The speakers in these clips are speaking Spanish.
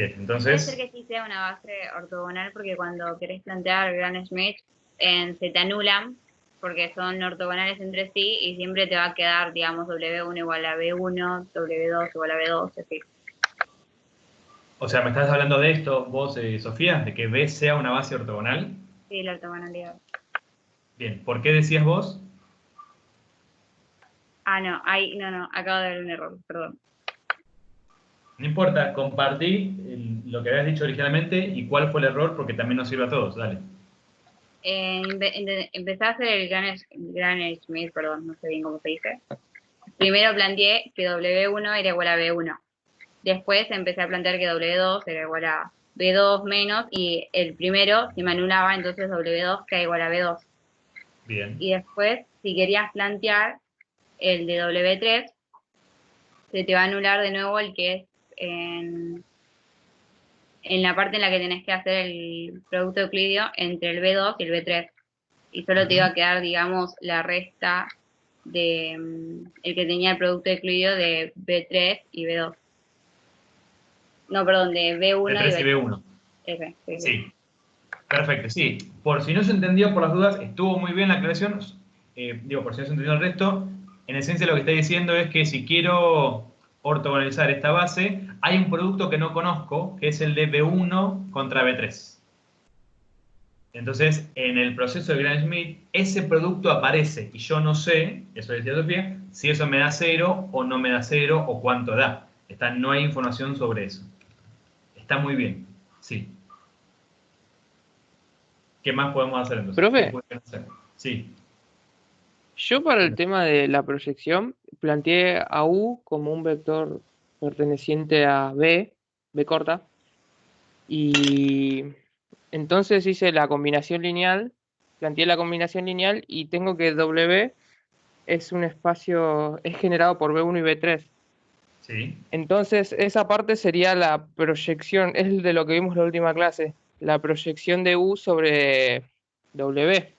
Bien, Puede ser entonces, que sí sea una base ortogonal porque cuando querés plantear Gram Schmidt se te anulan porque son ortogonales entre sí y siempre te va a quedar, digamos, W1 igual a B1, W2 igual a B2, así. o sea, ¿me estás hablando de esto vos, Sofía? ¿De que B sea una base ortogonal? Sí, la ortogonalidad. Bien, ¿por qué decías vos? Ah, no, no, acabo de ver un error, perdón. No importa, compartí lo que habías dicho originalmente y cuál fue el error, porque también nos sirve a todos, dale. Empecé a hacer el Gran Schmidt, perdón, no sé bien cómo se dice. Primero planteé que W1 era igual a B1. Después empecé a plantear que W2 era igual a B2 menos, y el primero se me anulaba, entonces W2 queda igual a B2. Bien. Y después, si querías plantear el de W3, se te va a anular de nuevo el que es en la parte en la que tenés que hacer el producto euclidio entre el B2 y el B3. Y solo te iba a quedar, digamos, la resta de el que tenía el producto euclidio de B3 y B2. No, perdón, de B1 y B3 y B3. B1. Ese, sí, sí. Sí, perfecto, sí. Por si no se entendió por las dudas, estuvo muy bien la aclaración. Por si no se entendió el resto, en esencia lo que está diciendo es que si quiero ortogonalizar esta base, hay un producto que no conozco, que es el de B1 contra B3. Entonces, en el proceso de Gram-Schmidt, ese producto aparece y yo no sé, eso decía Sofía, si eso me da 0 o no me da 0 o cuánto da. No hay información sobre eso. Está muy bien, sí. ¿Qué más podemos hacer entonces? ¿Qué Profe, pueden hacer? Sí. yo para el tema de la proyección planteé a U como un vector perteneciente a B corta, y entonces hice la combinación lineal, planteé la combinación lineal y tengo que W es un espacio, es generado por B1 y B3. Sí. Entonces esa parte sería la proyección, es de lo que vimos en la última clase, la proyección de U sobre W.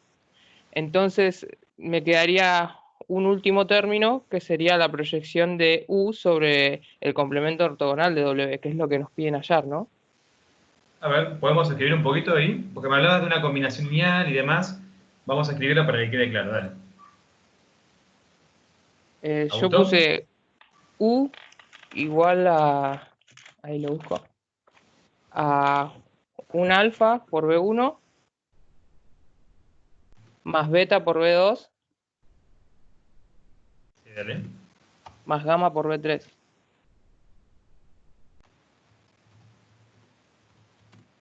Entonces me quedaría un último término que sería la proyección de U sobre el complemento ortogonal de W, que es lo que nos piden hallar, ¿no? A ver, podemos escribir un poquito ahí, porque me hablabas de una combinación lineal y demás. Vamos a escribirlo para que quede claro, dale. Yo ¿Auto? puse U igual a, ahí lo busco, a un alfa por B1 más beta por B2 Sí, dale. más gamma por B3.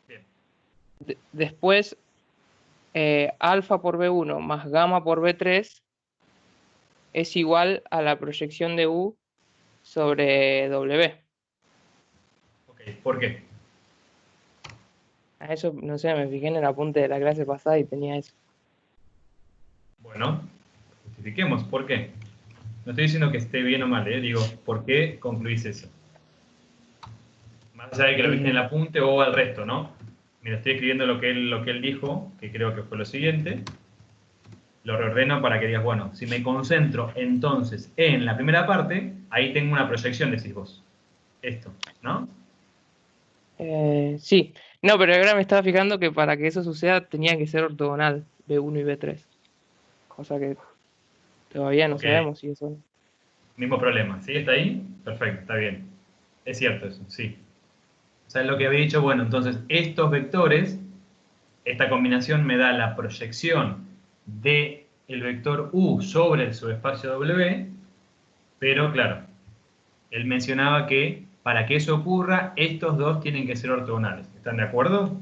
Bien. Después, alfa por B1 más gamma por B3 es igual a la proyección de U sobre W. Ok, ¿por qué? A eso, no sé, me fijé en el apunte de la clase pasada y tenía eso. Bueno, justifiquemos, ¿por qué? No estoy diciendo que esté bien o mal, digo, ¿por qué concluís eso? Más allá de que lo viste en el apunte o al resto, ¿no? Mira, estoy escribiendo lo que él dijo, que creo que fue lo siguiente. Lo reordeno para que digas, bueno, si me concentro entonces en la primera parte, ahí tengo una proyección, decís vos. Esto, ¿no? Sí, no, pero ahora me estaba fijando que para que eso suceda tenía que ser ortogonal B1 y B3. Cosa que todavía no Ok, sabemos si eso. mismo problema. ¿Sí? ¿Está ahí? Perfecto, está bien. Es cierto eso, sí. O sea, lo que había dicho, bueno, entonces estos vectores, esta combinación me da la proyección de el vector U sobre el subespacio W, pero claro, él mencionaba que para que eso ocurra, estos dos tienen que ser ortogonales. ¿Están de acuerdo?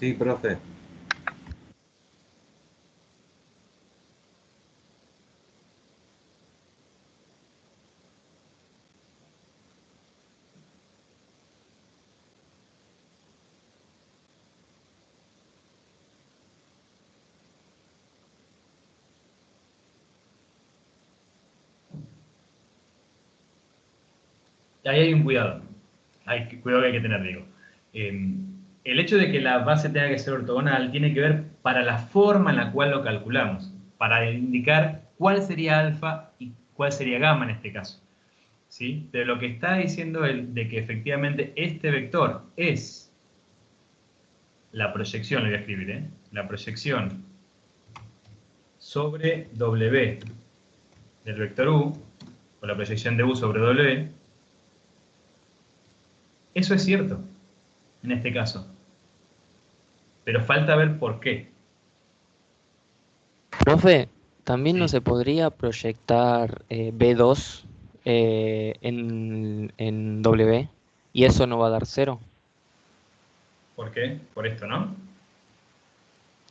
Sí, profe. Ahí hay un cuidado. Cuidado que hay que tener, digo. El hecho de que la base tenga que ser ortogonal tiene que ver para la forma en la cual lo calculamos, para indicar cuál sería alfa y cuál sería gamma en este caso. ¿Sí? Pero lo que está diciendo él de que efectivamente este vector es la proyección, lo voy a escribir, ¿eh? La proyección sobre W del vector U, o la proyección de U sobre W, eso es cierto en este caso. Pero falta ver por qué. Profe, ¿también no Sí. se podría proyectar B2 en W y eso no va a dar 0? ¿Por qué? Por esto, ¿no?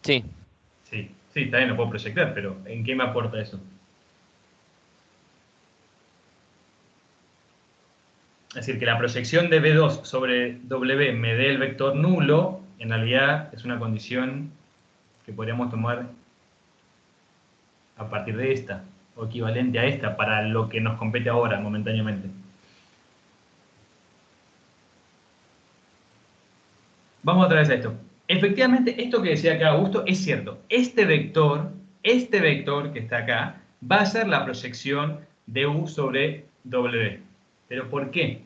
Sí, Sí, sí, también lo puedo proyectar, pero ¿en qué me aporta eso? Es decir, que la proyección de B2 sobre W me dé el vector nulo, en realidad es una condición que podríamos tomar a partir de esta, o equivalente a esta, para lo que nos compete ahora, momentáneamente. Vamos otra vez a esto. Efectivamente, esto que decía acá Augusto es cierto. Este vector que está acá, va a ser la proyección de U sobre W. ¿Pero por qué?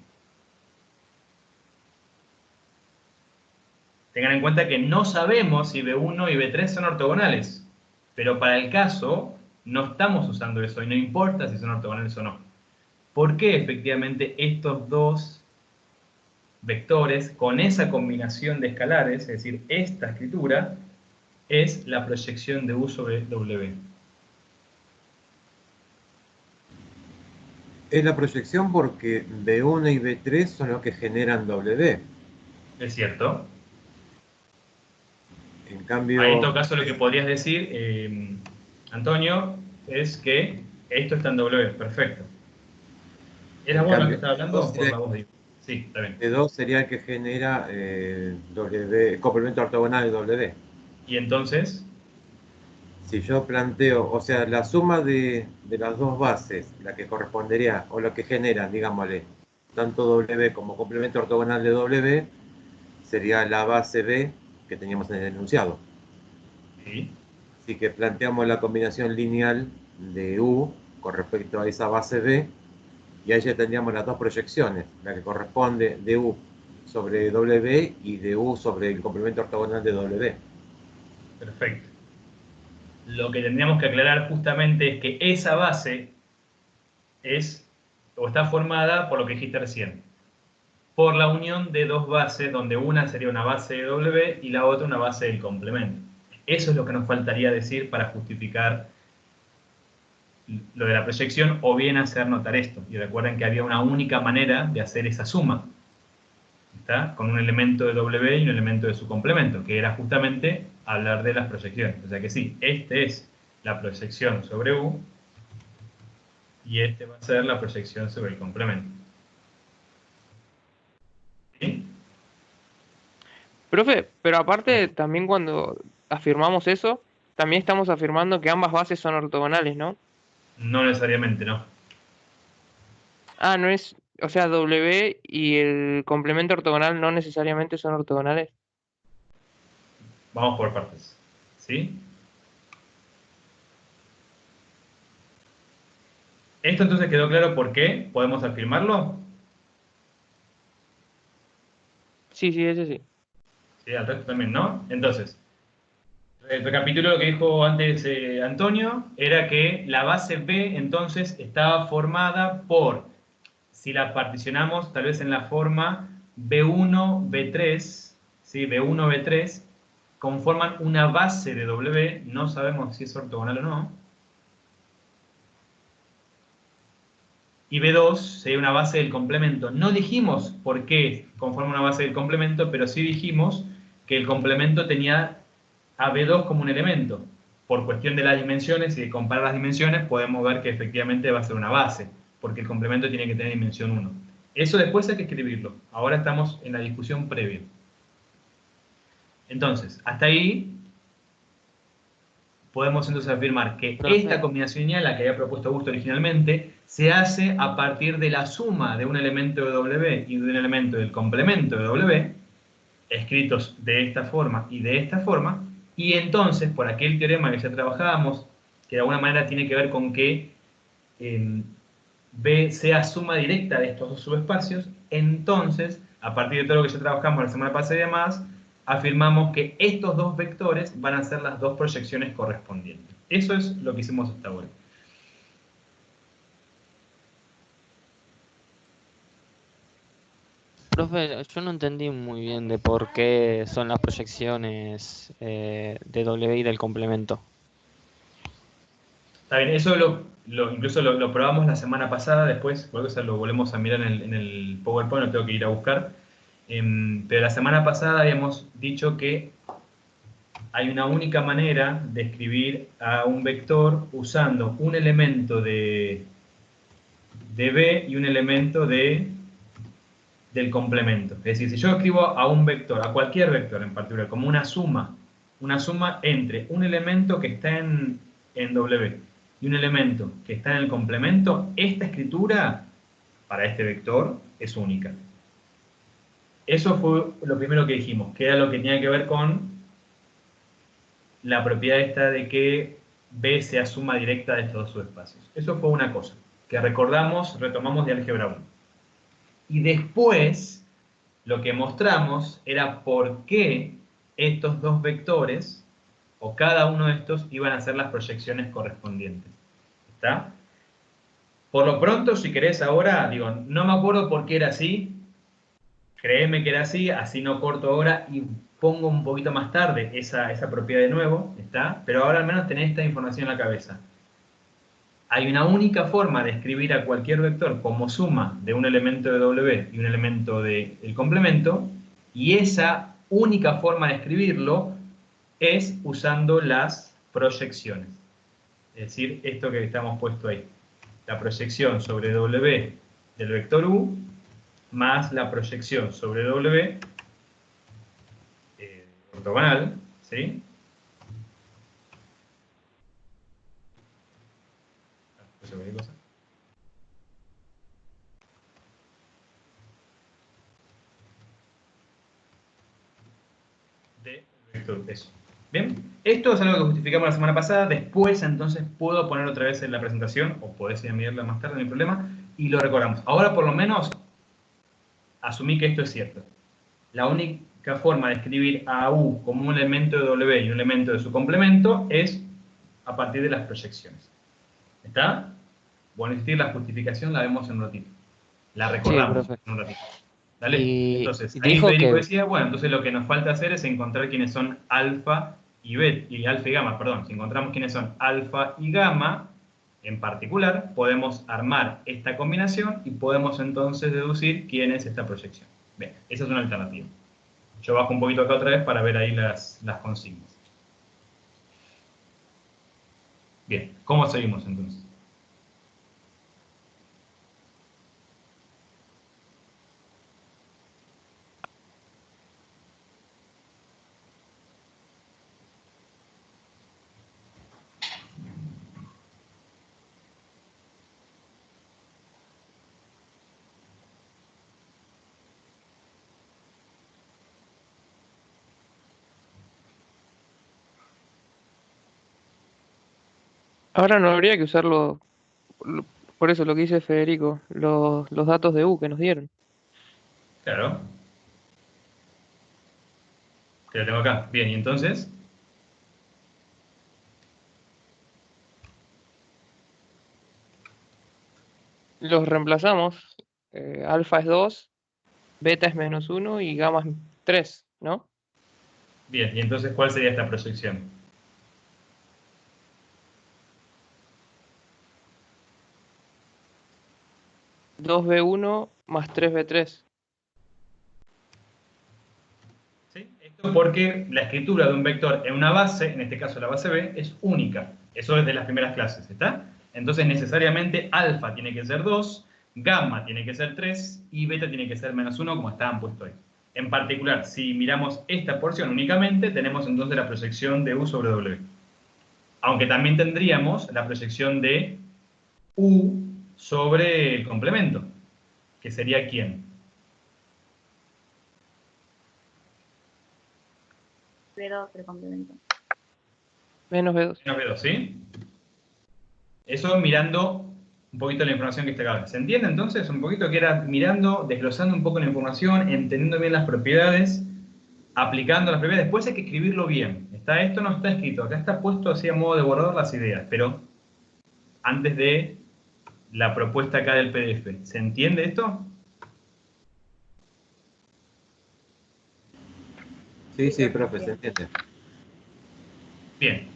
Tengan en cuenta que no sabemos si B1 y B3 son ortogonales. Pero para el caso, no estamos usando eso y no importa si son ortogonales o no. ¿Por qué efectivamente estos dos vectores, con esa combinación de escalares, es decir, esta escritura, es la proyección de U sobre W? Es la proyección porque B1 y B3 son los que generan W. ¿Es cierto? En cambio, Ahí en todo caso lo que podrías decir, Antonio, es que esto está en W. Perfecto. ¿Era en vos el que cambio, estaba hablando o por la voz? Sí, está bien. B2 sería el que genera W, complemento ortogonal de W. Y entonces, Si yo planteo, o sea, la suma de las dos bases, la que correspondería, o lo que generan, digámosle, tanto W como complemento ortogonal de W, sería la base B que teníamos en el enunciado. sí, Así que planteamos la combinación lineal de U con respecto a esa base B, y ahí ya tendríamos las dos proyecciones, la que corresponde de U sobre W y de U sobre el complemento ortogonal de W. perfecto. Lo que tendríamos que aclarar justamente es que esa base es, o está formada por lo que dijiste recién, por la unión de dos bases, donde una sería una base de W y la otra una base del complemento. Eso es lo que nos faltaría decir para justificar lo de la proyección, o bien hacer notar esto. Y recuerden que había una única manera de hacer esa suma, ¿está? Con un elemento de W y un elemento de su complemento, que era justamente hablar de las proyecciones. O sea que sí, este es la proyección sobre U, y este va a ser la proyección sobre el complemento. ¿Sí? Profe, pero aparte también cuando afirmamos eso, también estamos afirmando que ambas bases son ortogonales, ¿no? No necesariamente, no. Ah, no es, o sea, W y el complemento ortogonal no necesariamente son ortogonales. Vamos por partes. ¿Sí? ¿Esto entonces quedó claro por qué? ¿Podemos afirmarlo? Sí, sí, ese sí. Sí, al resto también, ¿no? Entonces, recapitulo lo que dijo antes Antonio, era que la base B entonces estaba formada por, si la particionamos tal vez en la forma B1, B3, ¿sí? B1, B3, conforman una base de W, no sabemos si es ortogonal o no, y B2 sería una base del complemento. No dijimos por qué conforma una base del complemento, pero sí dijimos que el complemento tenía a B2 como un elemento. Por cuestión de las dimensiones y de comparar las dimensiones, podemos ver que efectivamente va a ser una base, porque el complemento tiene que tener dimensión 1. Eso después hay que escribirlo. Ahora estamos en la discusión previa. Entonces, hasta ahí podemos entonces afirmar que esta profe, combinación lineal, la que había propuesto Augusto originalmente, se hace a partir de la suma de un elemento de W y de un elemento del complemento de W, escritos de esta forma y de esta forma, y entonces, por aquel teorema que ya trabajábamos, que de alguna manera tiene que ver con que B sea suma directa de estos dos subespacios, entonces, a partir de todo lo que ya trabajamos la semana pasada y demás, afirmamos que estos dos vectores van a ser las dos proyecciones correspondientes. Eso es lo que hicimos hasta ahora. Profe, yo no entendí muy bien de por qué son las proyecciones de W y del complemento. Está bien, eso incluso lo probamos la semana pasada, después lo volvemos a mirar en el PowerPoint, lo tengo que ir a buscar. Pero la semana pasada habíamos dicho que hay una única manera de escribir a un vector usando un elemento de B y un elemento del complemento. Es decir, si yo escribo a un vector, a cualquier vector en particular, como una suma entre un elemento que está en W y un elemento que está en el complemento, esta escritura para este vector es única. Eso fue lo primero que dijimos, que era lo que tenía que ver con la propiedad esta de que B sea suma directa de estos dos subespacios. Eso fue una cosa que retomamos de álgebra 1. Y después, lo que mostramos era por qué estos dos vectores, o cada uno de estos, iban a ser las proyecciones correspondientes. ¿Está? Por lo pronto, si querés ahora, digo, no me acuerdo por qué era así, créeme que era así no corto ahora y pongo un poquito más tarde esa propiedad de nuevo, ¿está? Pero ahora al menos tenés esta información en la cabeza. Hay una única forma de escribir a cualquier vector como suma de un elemento de W y un elemento del complemento, y esa única forma de escribirlo es usando las proyecciones. Es decir, esto que estamos puesto ahí. La proyección sobre W del vector U más la proyección sobre W ortogonal, ¿sí? De vector, eso. Bien, esto es algo que justificamos la semana pasada, después entonces puedo poner otra vez en la presentación, o podés ir a mirarla más tarde, no hay problema, y lo recordamos. Ahora por lo menos asumí que esto es cierto. La única forma de escribir a U como un elemento de W y un elemento de su complemento es a partir de las proyecciones. ¿Está? Bueno, es decir, la justificación la vemos en un ratito. La Sí, recordamos profe. en un ratito. ¿Dale? Y Entonces, ahí dijo Federico que, decía, bueno, entonces lo que nos falta hacer es encontrar quiénes son alfa y beta, y alfa y gamma, perdón. Si encontramos quiénes son alfa y gamma, en particular, podemos armar esta combinación y podemos entonces deducir quién es esta proyección. Bien, esa es una alternativa. Yo bajo un poquito acá otra vez para ver ahí las consignas. Bien, ¿cómo seguimos entonces? Ahora no habría que usarlo, por eso lo que dice Federico, los datos de U que nos dieron. Claro. Que lo tengo acá. Bien, y entonces, Los reemplazamos, alfa es 2, beta es -1 y gamma es 3, ¿no? bien, y entonces, ¿cuál sería esta proyección? Dos b 1 más 3b3. ¿Sí? Esto porque la escritura de un vector en una base, en este caso la base B, es única. Eso es de las primeras clases, ¿está? Entonces necesariamente alfa tiene que ser 2, gamma tiene que ser 3 y beta tiene que ser -1 como estaban puestos ahí. En particular, si miramos esta porción únicamente, tenemos entonces la proyección de U sobre W. Aunque también tendríamos la proyección de U sobre el complemento, que sería ¿quién? B2 el complemento. Menos b2. Menos B2, ¿sí? Eso mirando un poquito la información que está acá. ¿Se entiende entonces? Un poquito que era mirando, desglosando un poco la información, entendiendo bien las propiedades, aplicando las propiedades. Después hay que escribirlo bien. Esto no está escrito, acá está puesto así a modo de borrador las ideas, pero antes de la propuesta acá del PDF. ¿Se entiende esto? Sí, sí, profe, se entiende. Bien.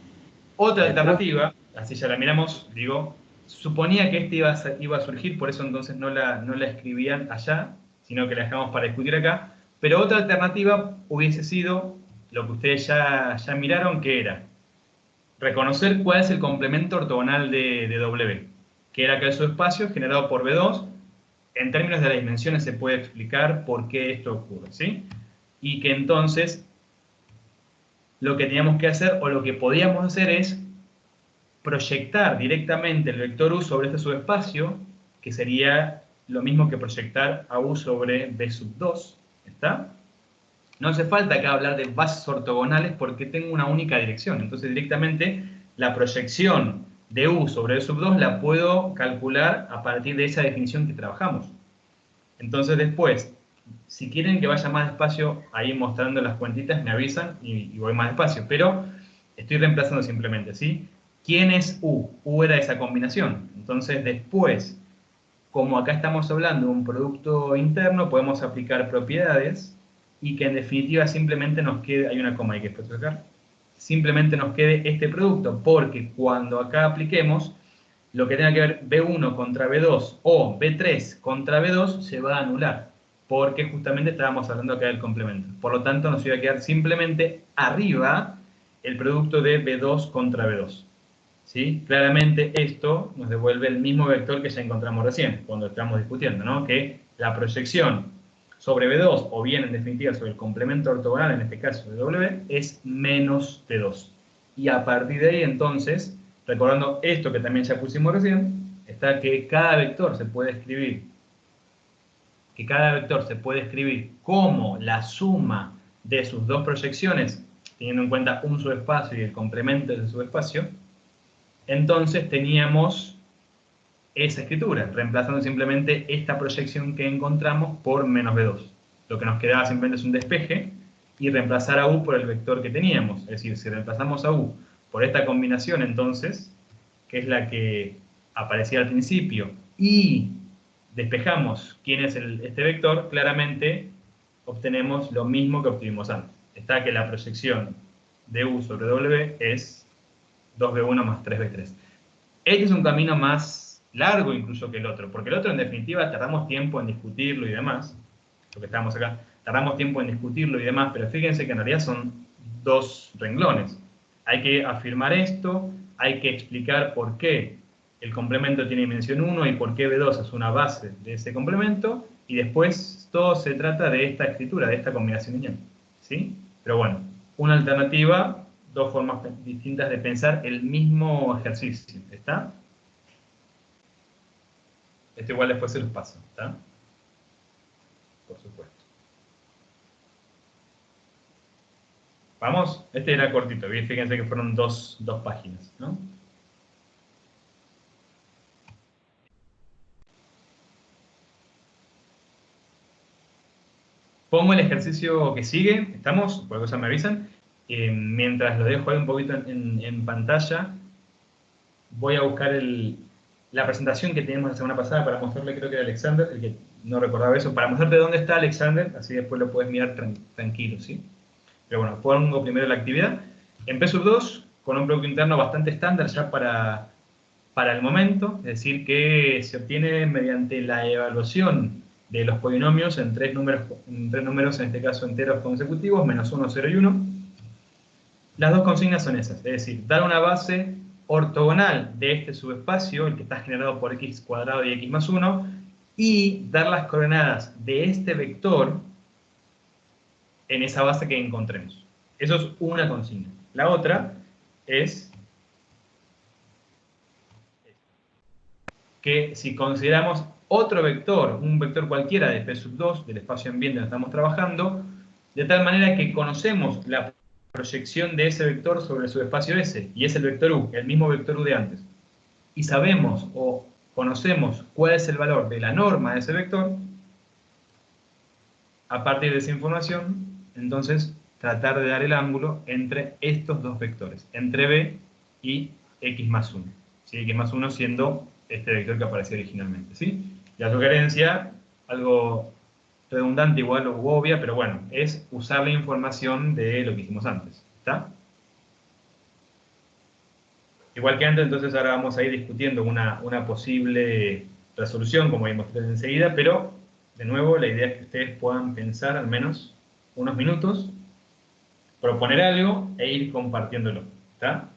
Otra alternativa, así ya la miramos, digo, suponía que iba a surgir, por eso entonces no la escribían allá, sino que la dejamos para discutir acá. Pero otra alternativa hubiese sido lo que ustedes ya miraron, que era reconocer cuál es el complemento ortogonal de W, que era que el subespacio generado por B2. En términos de las dimensiones se puede explicar por qué esto ocurre, ¿sí? Y que entonces lo que teníamos que hacer, o lo que podíamos hacer, es proyectar directamente el vector U sobre este subespacio, que sería lo mismo que proyectar a U sobre B sub 2, ¿está? No hace falta acá hablar de bases ortogonales porque tengo una única dirección, entonces directamente la proyección de U sobre B sub 2 la puedo calcular a partir de esa definición que trabajamos. Entonces después, si quieren que vaya más despacio ahí mostrando las cuentitas, me avisan y voy más despacio, pero estoy reemplazando simplemente, ¿sí? ¿Quién es U? U era esa combinación. Entonces después, como acá estamos hablando de un producto interno, podemos aplicar propiedades y que en definitiva simplemente nos quede, hay una coma ahí que después sacar, simplemente nos quede este producto, porque cuando acá apliquemos, lo que tenga que ver B1 contra B2 o B3 contra B2 se va a anular, porque justamente estábamos hablando acá del complemento. Por lo tanto, nos iba a quedar simplemente arriba el producto de B2 contra B2. ¿Sí? Claramente esto nos devuelve el mismo vector que ya encontramos recién, cuando estamos discutiendo, ¿no? Que la proyección sobre B2, o bien en definitiva sobre el complemento ortogonal, en este caso de W, es menos B2. Y a partir de ahí, entonces, recordando esto que también ya pusimos recién, está que cada vector se puede escribir como la suma de sus dos proyecciones, teniendo en cuenta un subespacio y el complemento de ese subespacio. Entonces teníamos esa escritura, reemplazando simplemente esta proyección que encontramos por menos B2. Lo que nos quedaba simplemente es un despeje y reemplazar a U por el vector que teníamos. Es decir, si reemplazamos a U por esta combinación, entonces, que es la que aparecía al principio, y despejamos quién es este vector, claramente obtenemos lo mismo que obtuvimos antes. Está que la proyección de U sobre W es 2B1 más 3B3. Este es un camino más largo incluso que el otro, porque el otro en definitiva tardamos tiempo en discutirlo y demás, lo que estábamos acá, tardamos tiempo en discutirlo y demás, pero fíjense que en realidad son dos renglones. Hay que afirmar esto, hay que explicar por qué el complemento tiene dimensión 1 y por qué B2 es una base de ese complemento, y después todo se trata de esta escritura, de esta combinación lineal, ¿sí? Pero bueno, una alternativa, dos formas distintas de pensar el mismo ejercicio, ¿está? Esto igual después se los paso, ¿está? Por supuesto. ¿Vamos? Este era cortito, ¿bien? Fíjense que fueron dos páginas, ¿no? Pongo el ejercicio que sigue, ¿estamos? Por cosa me avisan. Mientras lo dejo ahí un poquito en pantalla, voy a buscar la presentación que teníamos la semana pasada para mostrarle, creo que era Alexander, el que no recordaba eso, para mostrarte dónde está Alexander, así después lo puedes mirar tranquilo, ¿sí? Pero bueno, pongo primero la actividad. En PSUB 2, con un producto interno bastante estándar ya para el momento, es decir, que se obtiene mediante la evaluación de los polinomios en tres números, en este caso enteros consecutivos, menos 1, 0 y 1. Las dos consignas son esas, es decir, dar una base ortogonal de este subespacio, el que está generado por x cuadrado y x más 1, y dar las coordenadas de este vector en esa base que encontremos. Eso es una consigna. La otra es que si consideramos otro vector, un vector cualquiera de P sub 2, del espacio ambiente donde estamos trabajando, de tal manera que conocemos la proyección de ese vector sobre el subespacio S, y es el vector U, el mismo vector U de antes. Y sabemos, o conocemos cuál es el valor de la norma de ese vector, a partir de esa información, entonces tratar de dar el ángulo entre estos dos vectores, entre b y x más 1. ¿Sí? X más 1 siendo este vector que apareció originalmente. ¿Sí? La sugerencia, algo redundante igual o obvia, pero bueno, es usar la información de lo que hicimos antes. ¿Está? Igual que antes, entonces ahora vamos a ir discutiendo una posible resolución, como voy a mostrar enseguida, pero de nuevo la idea es que ustedes puedan pensar al menos unos minutos, proponer algo e ir compartiéndolo. ¿Está?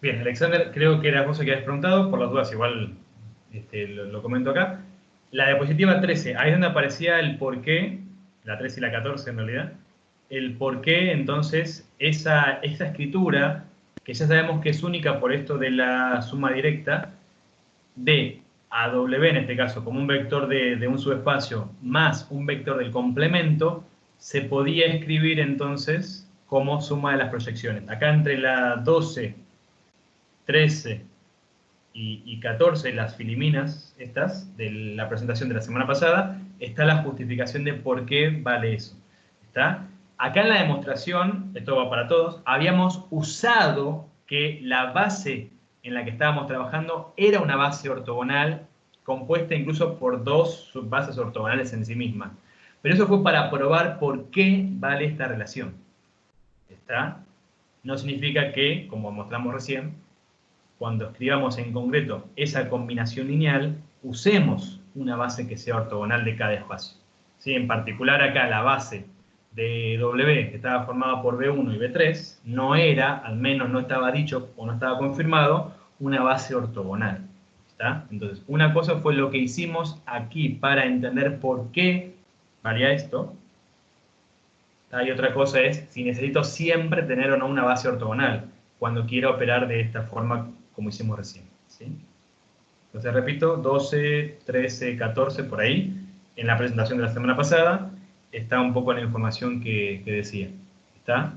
Bien, Alexander, creo que era vos que habías preguntado, por las dudas igual lo comento acá. La diapositiva 13, ahí es donde aparecía el porqué, la 13 y la 14 en realidad, el porqué entonces esa escritura, que ya sabemos que es única por esto de la suma directa, de a w en este caso como un vector de un subespacio más un vector del complemento, se podía escribir entonces como suma de las proyecciones. Acá entre la 12, 13 y 14, las filiminas estas, de la presentación de la semana pasada, está la justificación de por qué vale eso. ¿Está? Acá en la demostración, esto va para todos, habíamos usado que la base en la que estábamos trabajando era una base ortogonal compuesta incluso por dos subbases ortogonales en sí misma. Pero eso fue para probar por qué vale esta relación. ¿Está? No significa que, como mostramos recién, cuando escribamos en concreto esa combinación lineal, usemos una base que sea ortogonal de cada espacio. ¿Sí? En particular acá la base de W, que estaba formada por B1 y B3, no era, al menos no estaba dicho o no estaba confirmado, una base ortogonal. ¿Está? Entonces, una cosa fue lo que hicimos aquí para entender por qué valía esto. Y otra cosa es si necesito siempre tener o no una base ortogonal cuando quiero operar de esta forma como hicimos recién. ¿Sí? Entonces, repito, 12, 13, 14, por ahí, en la presentación de la semana pasada, está un poco la información que decía. ¿Está?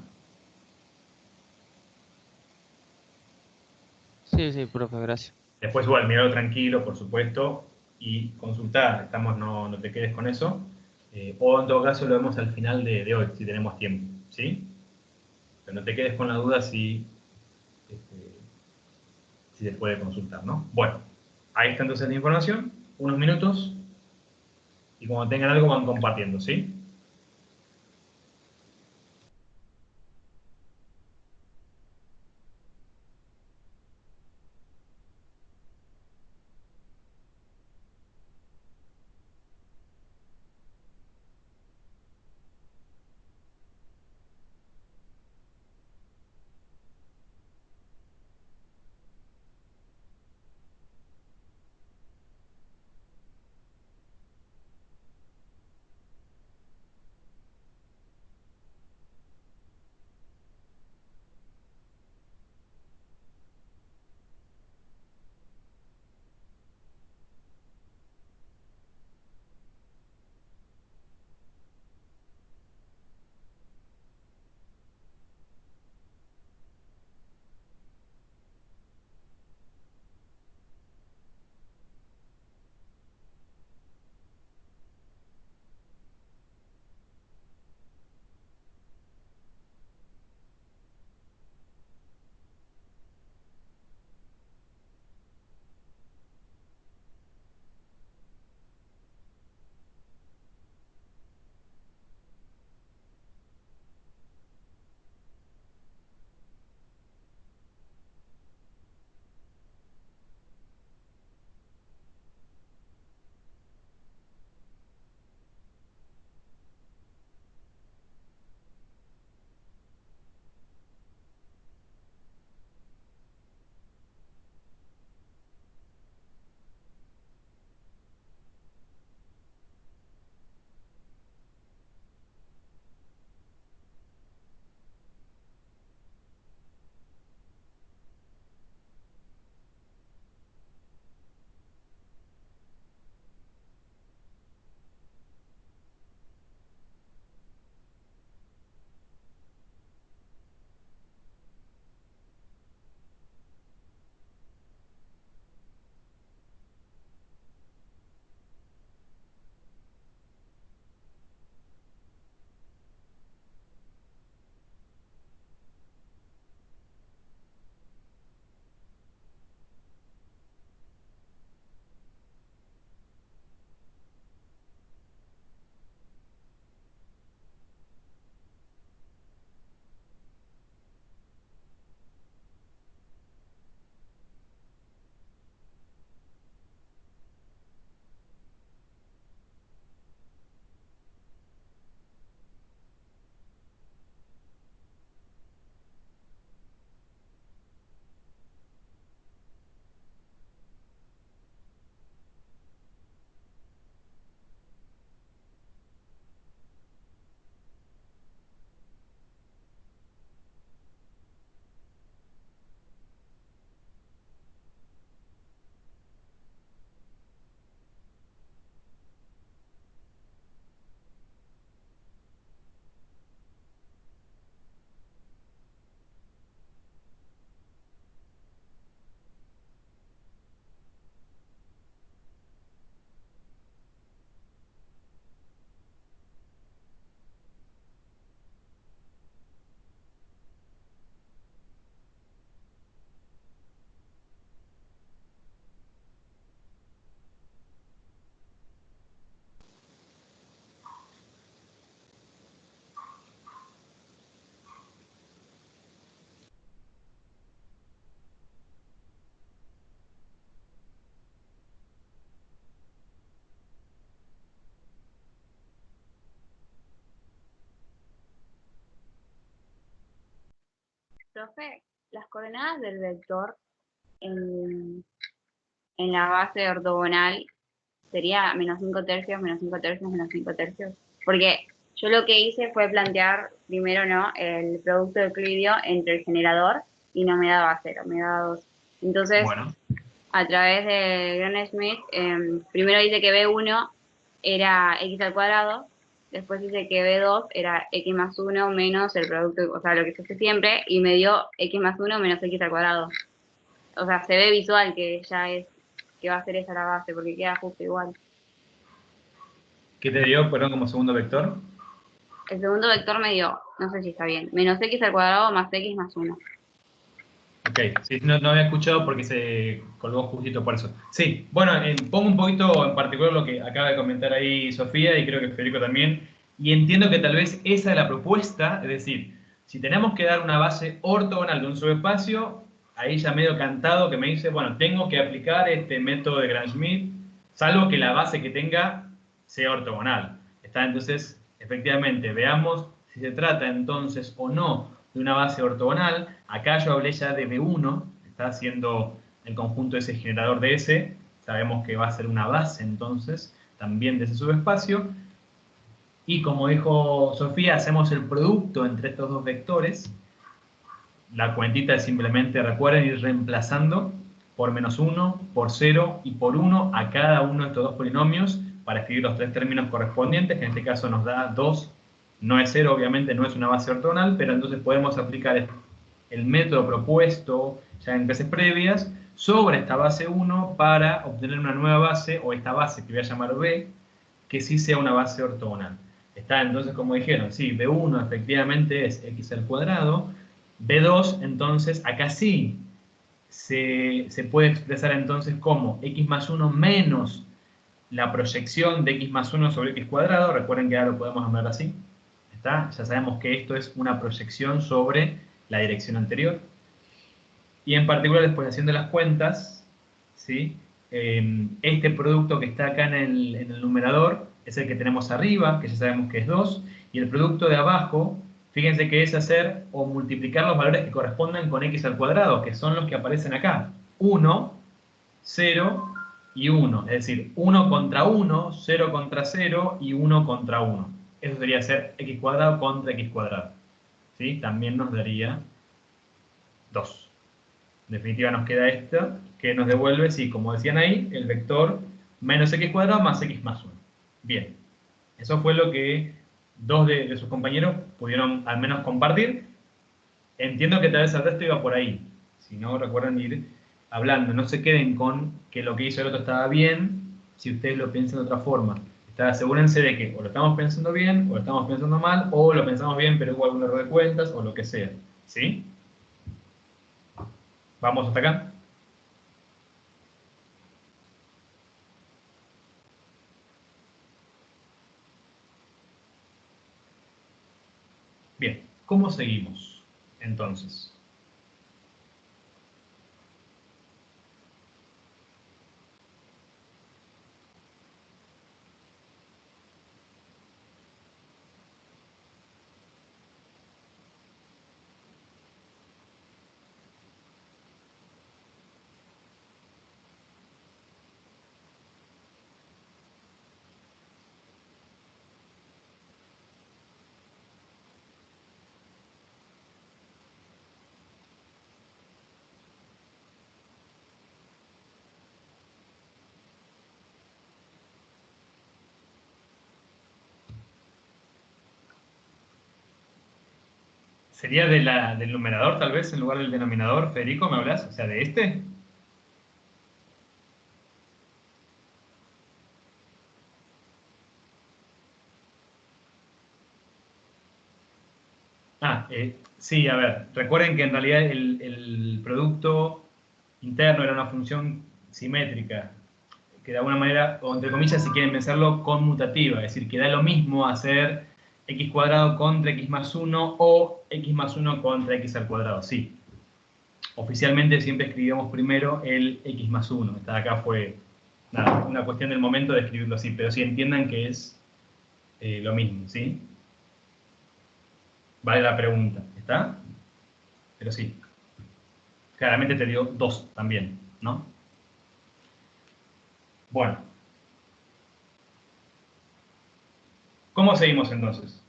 Sí, sí, profe, gracias. Después igual, miralo tranquilo, por supuesto, y consultar. No te quedes con eso. O en todo caso lo vemos al final de hoy, si tenemos tiempo, ¿sí? Pero no te quedes con la duda este, si se puede consultar, ¿no? Bueno, ahí está entonces la información, unos minutos, y cuando tengan algo van compartiendo, ¿sí? Profe, las coordenadas del vector en, en la base ortogonal sería menos 5 tercios, menos 5 tercios, menos 5 tercios. Porque yo lo que hice fue plantear primero, ¿no?, el producto euclidio entre el generador y no me daba 0, me daba 2. Entonces, Bueno, a través de Gram-Schmidt, primero dice que B1 era x al cuadrado, después dice que B2 era x más 1 menos el producto, o sea, lo que se hace siempre, y me dio x más 1 menos x al cuadrado. O sea, se ve visual que ya es, que va a ser esa la base, porque queda justo igual. ¿Qué te dio, perdón, como segundo vector? El segundo vector me dio, no sé si está bien, menos x al cuadrado más x más 1. Ok, sí, no había escuchado porque se colgó justito por eso. Sí, bueno, pongo un poquito en particular lo que acaba de comentar ahí Sofía y creo que Federico también. Y entiendo que tal vez esa es la propuesta, es decir, si tenemos que dar una base ortogonal de un subespacio, ahí ya medio cantado que me dice, bueno, tengo que aplicar este método de Gram-Schmidt, salvo que la base que tenga sea ortogonal. ¿Está? Entonces, efectivamente, veamos si se trata entonces o no de una base ortogonal. Acá yo hablé ya de B1, está haciendo el conjunto de ese generador de S, sabemos que va a ser una base entonces también de ese subespacio, y como dijo Sofía, hacemos el producto entre estos dos vectores. La cuentita es simplemente, recuerden, ir reemplazando por -1, por 0 y por 1 a cada uno de estos dos polinomios para escribir los tres términos correspondientes, que en este caso nos da 2. No es 0, obviamente, no es una base ortogonal, pero entonces podemos aplicar el método propuesto ya en clases previas sobre esta base 1 para obtener una nueva base, o esta base que voy a llamar B, que sí sea una base ortogonal. Está entonces, como dijeron, sí, B1 efectivamente es x al cuadrado, B2 entonces acá sí se puede expresar entonces como x más 1 menos la proyección de x más 1 sobre x cuadrado. Recuerden que ahora lo podemos hablar así. ¿Está? Ya sabemos que esto es una proyección sobre la dirección anterior. Y en particular, después haciendo las cuentas, ¿sí? Este producto que está acá en el numerador es el que tenemos arriba, que ya sabemos que es 2, y el producto de abajo, fíjense que es hacer o multiplicar los valores que correspondan con x al cuadrado, que son los que aparecen acá. 1, 0 y 1. Es decir, 1 contra 1, 0 contra 0 y 1 contra 1. Eso sería ser x cuadrado contra x cuadrado. ¿Sí? También nos daría 2. En definitiva nos queda esto, que nos devuelve, sí, como decían ahí, el vector menos x cuadrado más x más 1. Bien, eso fue lo que dos de sus compañeros pudieron al menos compartir. Entiendo que tal vez el resto iba por ahí. Si no, recuerden ir hablando. No se queden con que lo que hizo el otro estaba bien, si ustedes lo piensan de otra forma. Asegúrense de que o lo estamos pensando bien, o lo estamos pensando mal, o lo pensamos bien, pero hubo algún error de cuentas, o lo que sea. ¿Sí? ¿Vamos hasta acá? Bien, ¿cómo seguimos entonces? ¿Sería del numerador tal vez en lugar del denominador? Federico, ¿me hablas? O sea, ¿de este? Sí, a ver, recuerden que en realidad el producto interno era una función simétrica, que de alguna manera, o entre comillas, si quieren pensarlo, conmutativa, es decir, que da lo mismo hacer x cuadrado contra x más 1 o x más 1 contra x al cuadrado, sí. Oficialmente siempre escribimos primero el x más 1. Esta de acá fue nada, una cuestión del momento de escribirlo así, pero sí entiendan que es lo mismo, ¿sí? Vale la pregunta, ¿está? Pero sí, claramente te dio 2 también, ¿no? Bueno, ¿cómo seguimos entonces?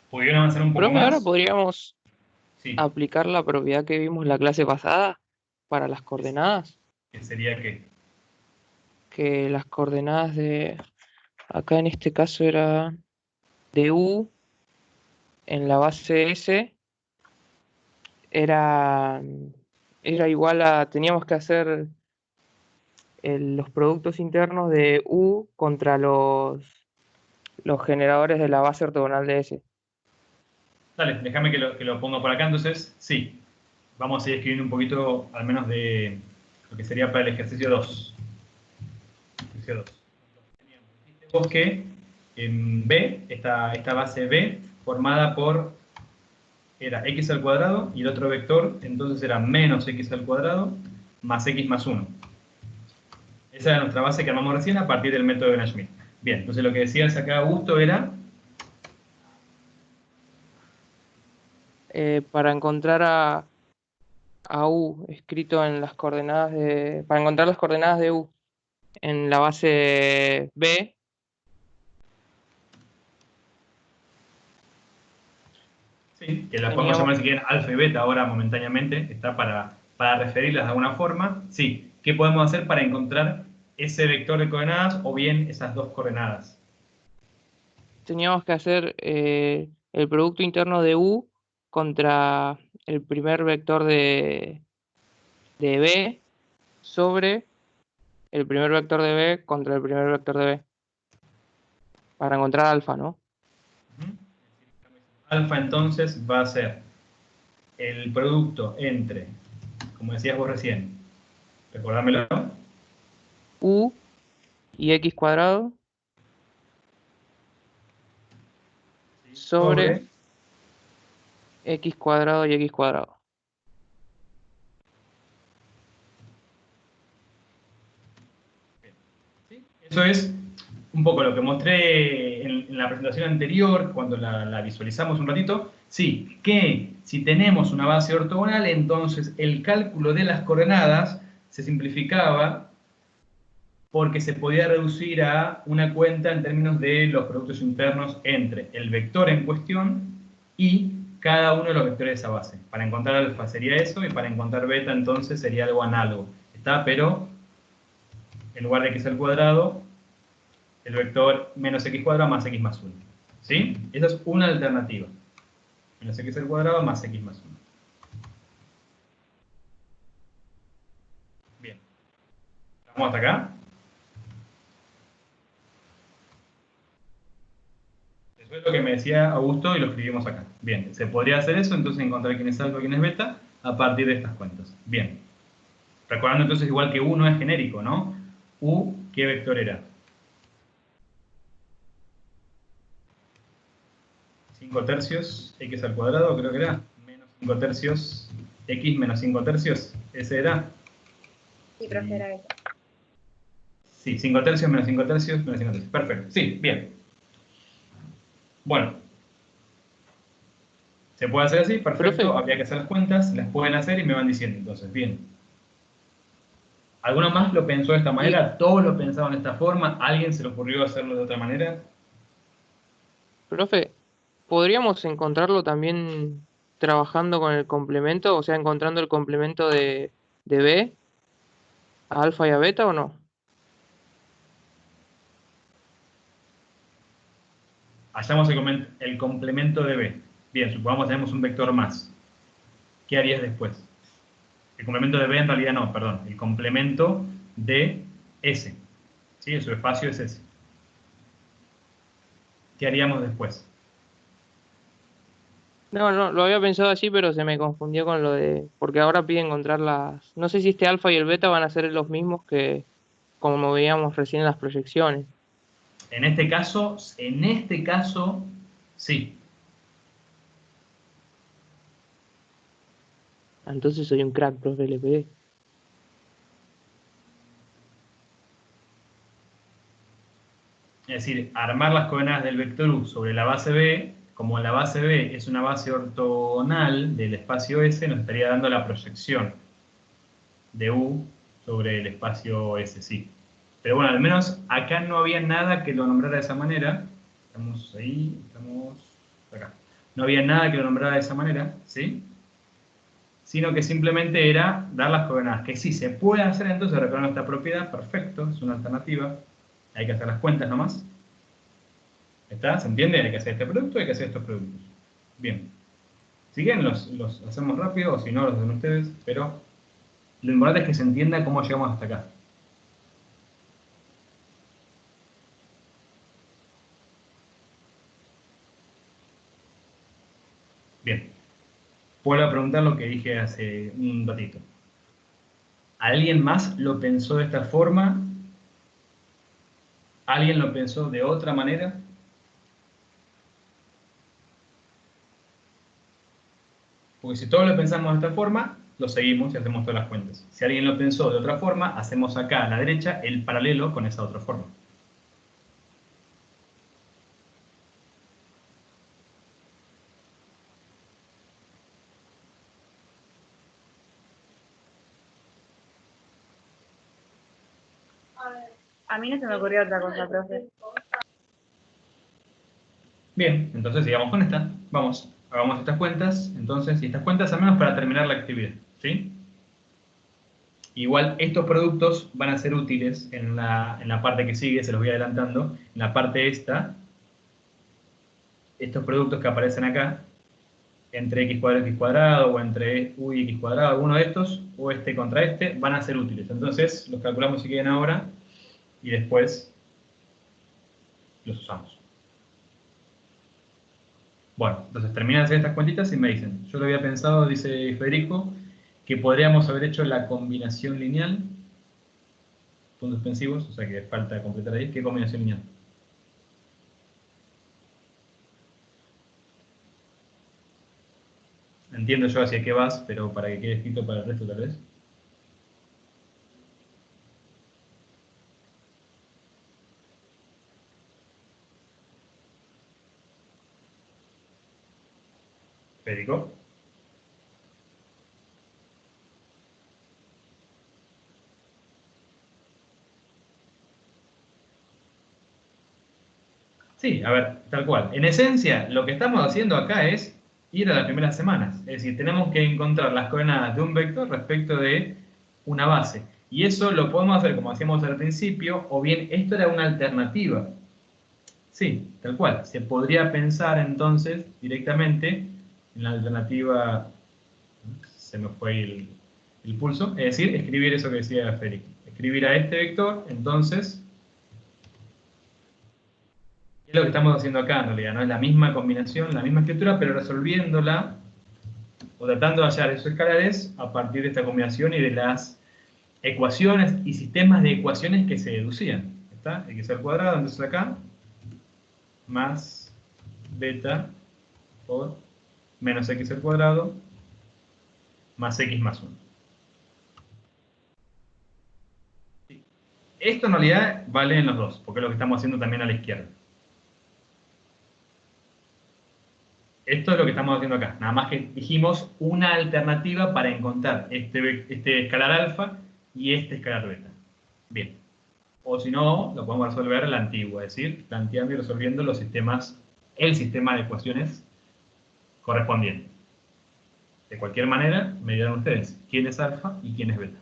¿Pudieron avanzar un poco Profe, ahora más? podríamos Sí. aplicar la propiedad que vimos en la clase pasada para las coordenadas, ¿Qué sería qué? que las coordenadas de, acá en este caso era de U en la base S, era, era igual a, teníamos que hacer los productos internos de U contra los generadores de la base ortogonal de S. Dale, déjame que lo ponga por acá. Entonces, sí, vamos a ir escribiendo un poquito, al menos de lo que sería para el ejercicio 2. Ejercicio 2. Dijiste vos que en B, esta base B, formada por, era x al cuadrado, y el otro vector, entonces era menos x al cuadrado, más x más 1. Esa era nuestra base que armamos recién a partir del método de Nash-Schmidt. Bien, entonces lo que decías acá, Augusto, era... Para encontrar a U escrito en las coordenadas de... Para encontrar las coordenadas de U en la base B. Sí, que las podemos llamar si quieren alfa y beta ahora momentáneamente, está para referirlas de alguna forma. Sí, ¿qué podemos hacer para encontrar ese vector de coordenadas o bien esas dos coordenadas? Teníamos que hacer el producto interno de U contra el primer vector de B sobre el primer vector de B contra el primer vector de B. Para encontrar alfa, ¿no? Alfa entonces va a ser el producto entre, como decías vos recién, recordámelo, U y x cuadrado sobre x cuadrado y x cuadrado. Eso es un poco lo que mostré en la presentación anterior, cuando la visualizamos un ratito. Sí, que si tenemos una base ortogonal, entonces el cálculo de las coordenadas se simplificaba porque se podía reducir a una cuenta en términos de los productos internos entre el vector en cuestión y cada uno de los vectores de esa base. Para encontrar alfa sería eso, y para encontrar beta entonces sería algo análogo. ¿Está? Pero en lugar de x al cuadrado, el vector menos x cuadrado más x más 1. ¿Sí? Esa es una alternativa. Menos x al cuadrado más x más 1. Bien. ¿Vamos hasta acá? Eso es lo que me decía Augusto y lo escribimos acá. Bien, se podría hacer eso, entonces encontrar quién es alfa y quién es beta a partir de estas cuentas. Bien. Recordando entonces igual que U no es genérico, ¿no? U, ¿qué vector era? 5 tercios, x al cuadrado, creo que era. Menos 5 tercios, x menos 5 tercios. ¿Ese era? Sí, profe, era eso. Sí, 5 tercios menos 5 tercios menos 5 tercios. Perfecto. Sí, bien. Bueno. ¿Se puede hacer así? Perfecto. Profe. Habría que hacer las cuentas. Las pueden hacer y me van diciendo. Entonces, bien. ¿Alguno más lo pensó de esta manera? ¿Todos lo pensaban de esta forma? ¿Alguien se le ocurrió hacerlo de otra manera? Profe, ¿podríamos encontrarlo también trabajando con el complemento? O sea, encontrando el complemento de B a alfa y a beta, ¿o no? Hallamos el complemento de B. Bien, supongamos que tenemos un vector más. ¿Qué harías después? El complemento de B en realidad no, perdón. El complemento de S. ¿Sí? Su espacio es S. ¿Qué haríamos después? No, lo había pensado así, pero se me confundió con lo de... Porque ahora pide encontrar las... No sé si este alfa y el beta van a ser los mismos que como veíamos recién en las proyecciones. En este caso, sí. Entonces soy un crack, profe, le pegué. Es decir, armar las coordenadas del vector U sobre la base B, como la base B es una base ortogonal del espacio S, nos estaría dando la proyección de U sobre el espacio S, sí. Pero bueno, al menos acá no había nada que lo nombrara de esa manera. Estamos ahí, estamos acá. No había nada que lo nombrara de esa manera, ¿sí? Sino que simplemente era dar las coordenadas. Que sí, se puede hacer entonces recordando esta propiedad, perfecto, es una alternativa. Hay que hacer las cuentas nomás. ¿Está? ¿Se entiende? Hay que hacer este producto y hay que hacer estos productos. Bien. Si quieren los hacemos rápido, o si no los hacen ustedes, pero lo importante es que se entienda cómo llegamos hasta acá. Bien. Vuelvo a preguntar lo que dije hace un ratito. ¿Alguien más lo pensó de esta forma? ¿Alguien lo pensó de otra manera? Porque si todos lo pensamos de esta forma, lo seguimos y hacemos todas las cuentas. Si alguien lo pensó de otra forma, hacemos acá a la derecha el paralelo con esa otra forma. A mí no se me ocurrió otra cosa, profe. Bien, entonces sigamos con esta. Vamos, hagamos estas cuentas. Entonces, y estas cuentas al menos para terminar la actividad, ¿sí? Igual estos productos van a ser útiles en la parte que sigue, se los voy adelantando. En la parte esta, estos productos que aparecen acá, entre x cuadrado o entre u y x cuadrado, alguno de estos, o este contra este, van a ser útiles. Entonces, los calculamos si quieren ahora y después los usamos. Bueno, entonces terminan de hacer estas cuentitas y me dicen, yo lo había pensado, dice Federico, que podríamos haber hecho la combinación lineal, puntos suspensivos, o sea que falta completar ahí. ¿Qué combinación lineal? Entiendo yo hacia qué vas, pero para que quede escrito para el resto tal vez. Federico. Sí, a ver, tal cual. En esencia, lo que estamos haciendo acá es ir a las primeras semanas. Es decir, tenemos que encontrar las coordenadas de un vector respecto de una base. Y eso lo podemos hacer como hacíamos al principio, o bien esto era una alternativa. Sí, tal cual. Se podría pensar entonces directamente en la alternativa, se me fue el pulso, es decir, escribir eso que decía Félix. Escribir a este vector, entonces, es lo que estamos haciendo acá en realidad, ¿no? Es la misma combinación, la misma escritura, pero resolviéndola o tratando de hallar esos escalares a partir de esta combinación y de las ecuaciones y sistemas de ecuaciones que se deducían. ¿Está? X al cuadrado, entonces acá, más beta por menos x al cuadrado más x más 1. Esto en realidad vale en los dos, porque es lo que estamos haciendo también a la izquierda. Esto es lo que estamos haciendo acá. Nada más que dijimos una alternativa para encontrar este escalar alfa y este escalar beta. Bien. O si no, lo podemos resolver a la antigua, es decir, planteando y resolviendo los sistemas, el sistema de ecuaciones correspondiente. De cualquier manera, me dirán ustedes quién es alfa y quién es beta.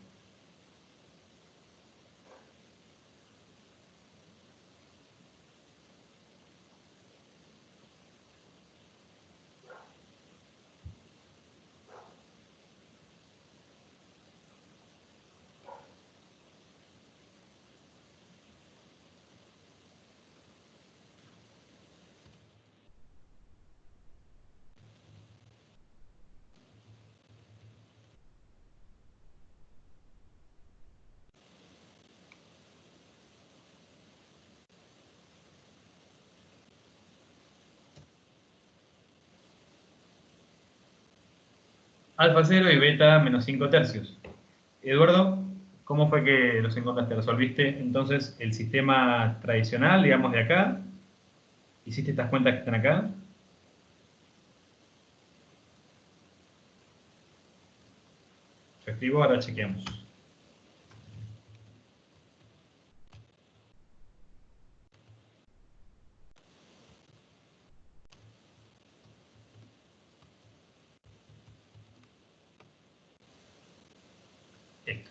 Alfa 0 y beta menos 5 tercios. Eduardo, ¿cómo fue que los encontraste? ¿Resolviste entonces el sistema tradicional, digamos, de acá? ¿Hiciste estas cuentas que están acá? Yo escribo, ahora chequeamos. Esto.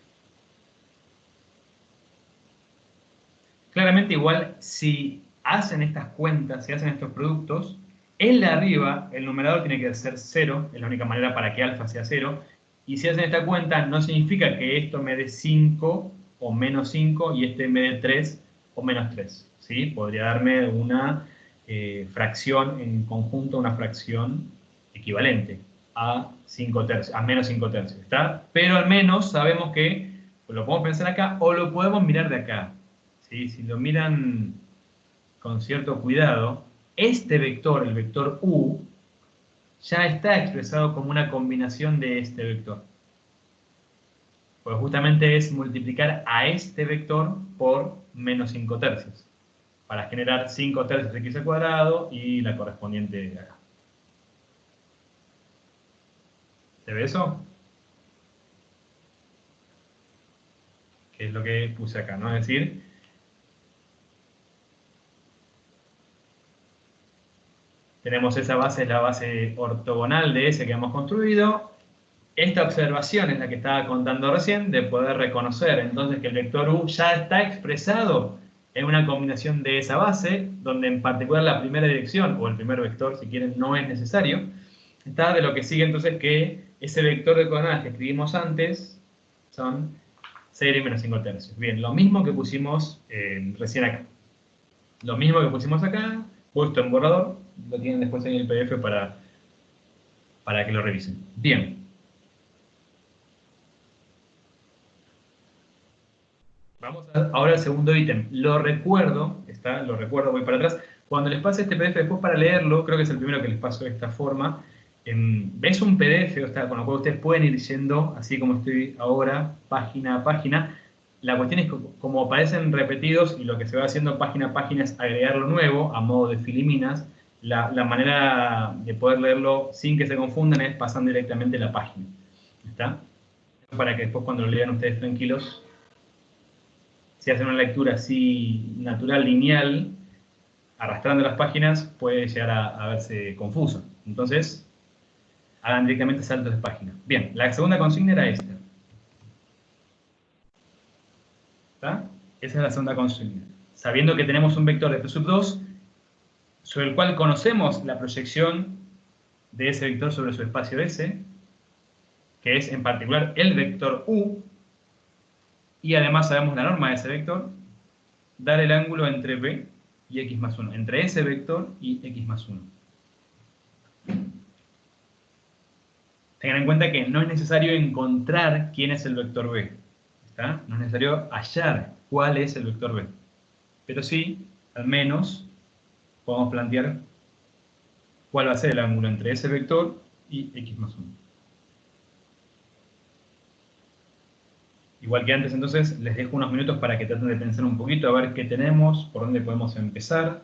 Claramente igual, si hacen estas cuentas, si hacen estos productos, el de arriba, el numerador tiene que ser 0, es la única manera para que alfa sea 0, y si hacen esta cuenta, no significa que esto me dé 5 o menos 5 y este me dé 3 o menos 3, ¿sí? Podría darme una fracción en conjunto, una fracción equivalente a 5 tercios, a menos 5 tercios, ¿está? Pero al menos sabemos que lo podemos pensar acá o lo podemos mirar de acá, ¿sí? Si lo miran con cierto cuidado, este vector, el vector u, ya está expresado como una combinación de este vector. Pues justamente es multiplicar a este vector por menos 5 tercios, para generar 5 tercios de x al cuadrado y la correspondiente de acá. ¿Se ve eso? Que es lo que puse acá, ¿no? Es decir, tenemos esa base, es la base ortogonal de S que hemos construido. Esta observación es la que estaba contando recién, de poder reconocer entonces que el vector U ya está expresado en una combinación de esa base, donde en particular la primera dirección, o el primer vector, si quieren, no es necesario. Está de lo que sigue entonces que ese vector de coordenadas que escribimos antes son 6 y menos 5 tercios. Bien, lo mismo que pusimos recién acá. Lo mismo que pusimos acá, puesto en borrador, lo tienen después en el PDF para que lo revisen. Bien. Vamos ahora al segundo ítem. Lo recuerdo, voy para atrás. Cuando les pase este PDF después para leerlo, creo que es el primero que les paso de esta forma. Ves un PDF, con lo cual ustedes pueden ir yendo, así como estoy ahora, página a página. La cuestión es que como aparecen repetidos y lo que se va haciendo página a página es agregar lo nuevo a modo de filiminas, la manera de poder leerlo sin que se confundan es pasando directamente la página. ¿Está? Para que después cuando lo lean ustedes tranquilos, si hacen una lectura así natural, lineal, arrastrando las páginas, puede llegar a verse confuso. Entonces, hagan directamente saltos de página. Bien, la segunda consigna era esta. ¿Está? Esa es la segunda consigna. Sabiendo que tenemos un vector de P sub 2, sobre el cual conocemos la proyección de ese vector sobre su espacio S, que es en particular el vector U, y además sabemos la norma de ese vector, dar el ángulo entre B y x más 1, entre ese vector y x más 1. Tengan en cuenta que no es necesario encontrar quién es el vector B. ¿Está? No es necesario hallar cuál es el vector B. Pero sí, al menos, podemos plantear cuál va a ser el ángulo entre ese vector y x más 1. Igual que antes, entonces, les dejo unos minutos para que traten de pensar un poquito, a ver qué tenemos, por dónde podemos empezar.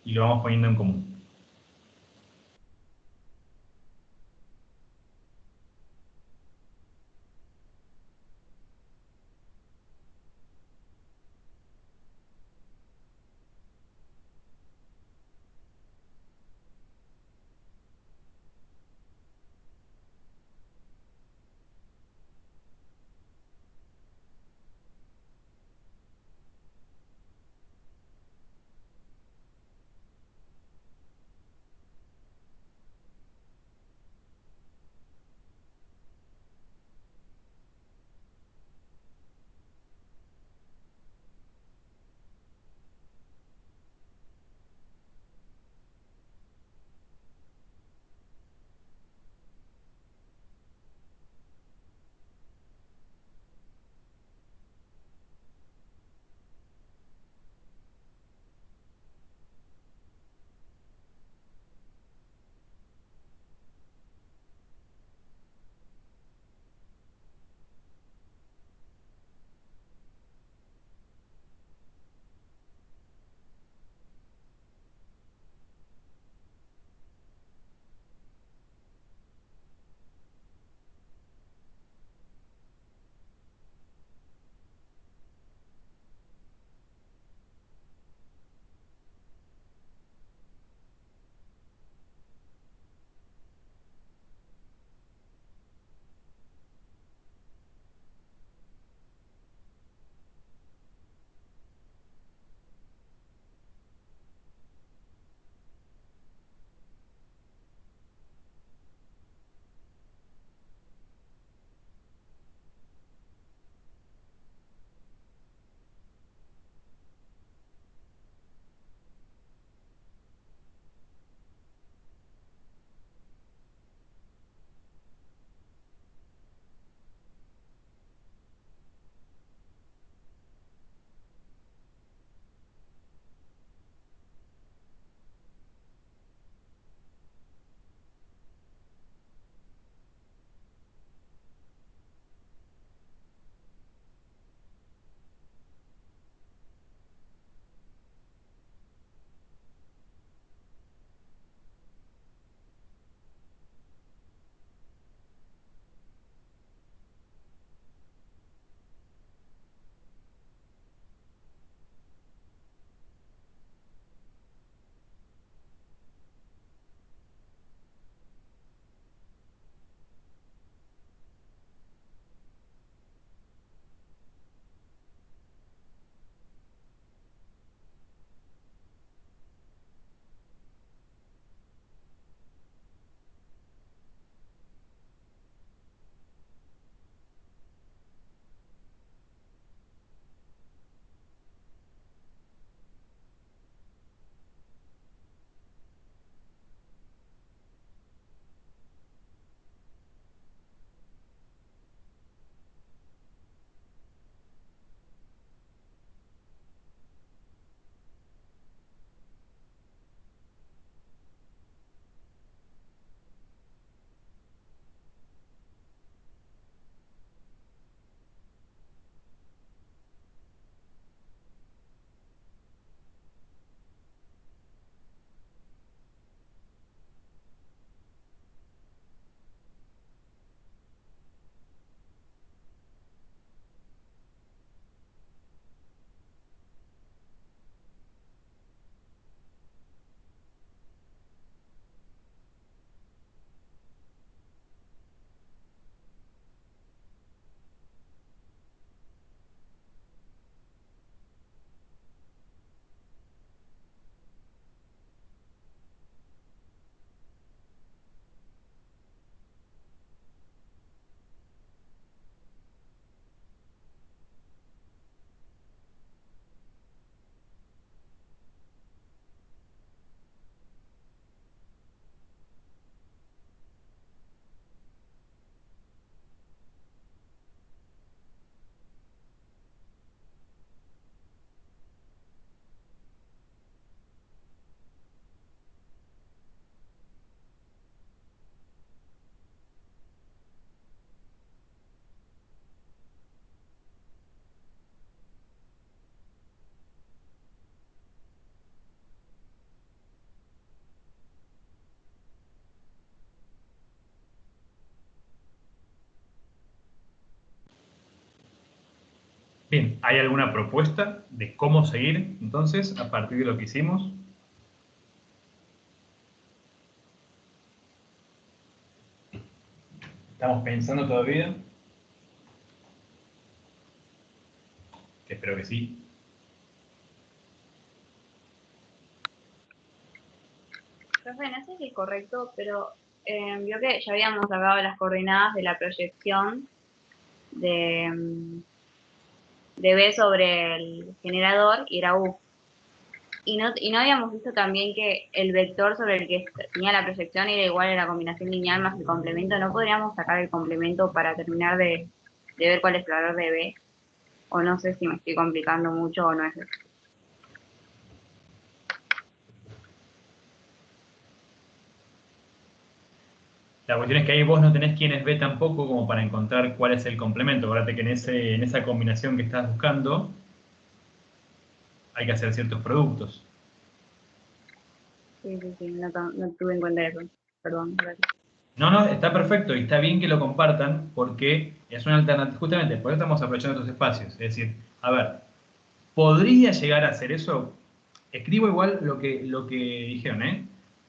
Y lo vamos poniendo en común. Bien, ¿hay alguna propuesta de cómo seguir entonces a partir de lo que hicimos? ¿Estamos pensando todavía? Espero que sí. Profe, no sé si es correcto, pero vio que ya habíamos sacado las coordenadas de la proyección de B sobre el generador y era U. Y no habíamos visto también que el vector sobre el que tenía la proyección era igual a la combinación lineal más el complemento. ¿No podríamos sacar el complemento para terminar de ver cuál es el valor de B? O no sé si me estoy complicando mucho o no es eso. La cuestión es que ahí vos no tenés quién es B tampoco como para encontrar cuál es el complemento. Acuérdate que en esa combinación que estás buscando hay que hacer ciertos productos. Sí, no tuve en cuenta eso. Perdón, gracias. No, no, está perfecto y está bien que lo compartan porque es una alternativa, justamente por eso estamos aprovechando estos espacios. Es decir, a ver, ¿podría llegar a hacer eso? Escribo igual lo que dijeron, ¿eh?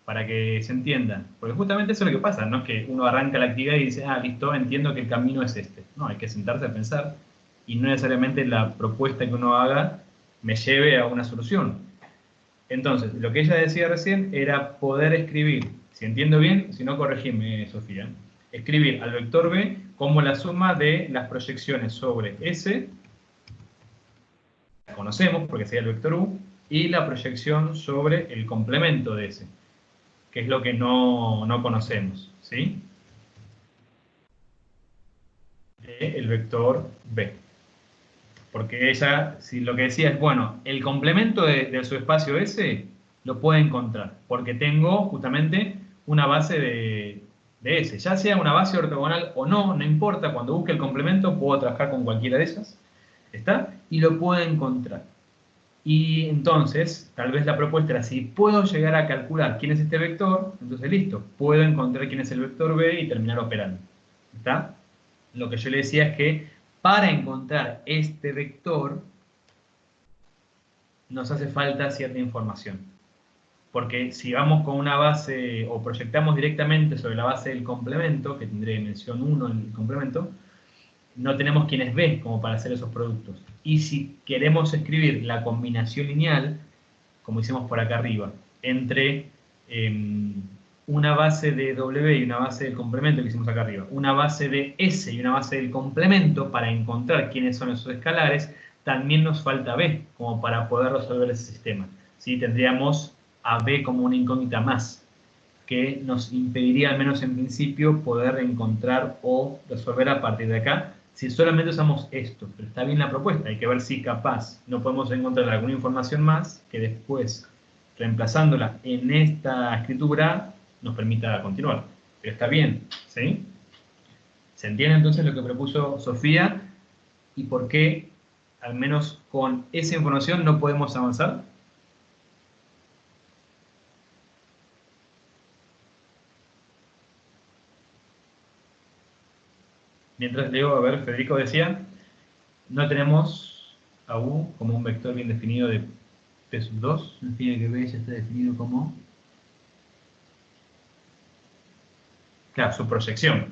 Para que se entienda. Porque justamente eso es lo que pasa, no es que uno arranca la actividad y dice, ah, listo, entiendo que el camino es este. No, hay que sentarse a pensar y no necesariamente la propuesta que uno haga me lleve a una solución. Entonces, lo que ella decía recién era poder escribir, si entiendo bien, si no corregime, Sofía, escribir al vector B como la suma de las proyecciones sobre S, la conocemos porque sería el vector U, y la proyección sobre el complemento de S, que es lo que no conocemos, ¿sí? El vector B. Porque ella, si lo que decía es, bueno, el complemento de su espacio S lo puede encontrar, porque tengo justamente una base de S. Ya sea una base ortogonal o no, no importa, cuando busque el complemento puedo trabajar con cualquiera de esas, ¿está? Y lo puedo encontrar. Y entonces, tal vez la propuesta era, si puedo llegar a calcular quién es este vector, entonces listo, puedo encontrar quién es el vector B y terminar operando. ¿Está? Lo que yo le decía es que para encontrar este vector nos hace falta cierta información. Porque si vamos con una base o proyectamos directamente sobre la base del complemento, que tendría dimensión 1 en el complemento, no tenemos quién es B como para hacer esos productos. Y si queremos escribir la combinación lineal, como hicimos por acá arriba, entre una base de W y una base del complemento que hicimos acá arriba, una base de S y una base del complemento para encontrar quiénes son esos escalares, también nos falta B como para poder resolver ese sistema. ¿Sí? Tendríamos a B como una incógnita más, que nos impediría, al menos en principio, poder encontrar o resolver a partir de acá, si solamente usamos esto. Pero está bien la propuesta, hay que ver si capaz no podemos encontrar alguna información más que después, reemplazándola en esta escritura, nos permita continuar. Pero está bien, ¿sí? ¿Se entiende entonces lo que propuso Sofía y por qué, al menos con esa información, no podemos avanzar? Mientras leo, a ver, Federico decía, no tenemos a U como un vector bien definido de P sub 2, significa que B ya está definido como, claro, su proyección.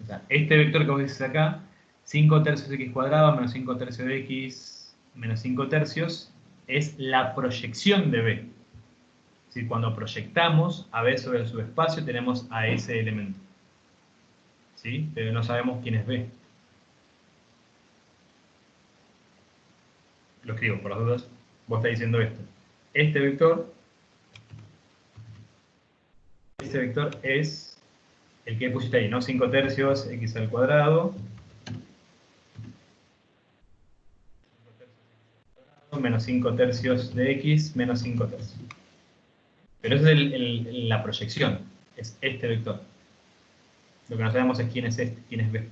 O sea, este vector que vos dices acá, 5 tercios de x cuadrado menos 5 tercios de x menos 5 tercios, es la proyección de B. Es decir, cuando proyectamos a B sobre el subespacio tenemos a ese elemento. ¿Sí? Pero no sabemos quién es B. Lo escribo por las dudas. Vos estás diciendo esto. Este vector es el que pusiste ahí, ¿no? 5 tercios x al cuadrado menos 5 tercios de x menos 5 tercios. Pero esa es la proyección, es este vector. Lo que no sabemos es quién es este, quién es b.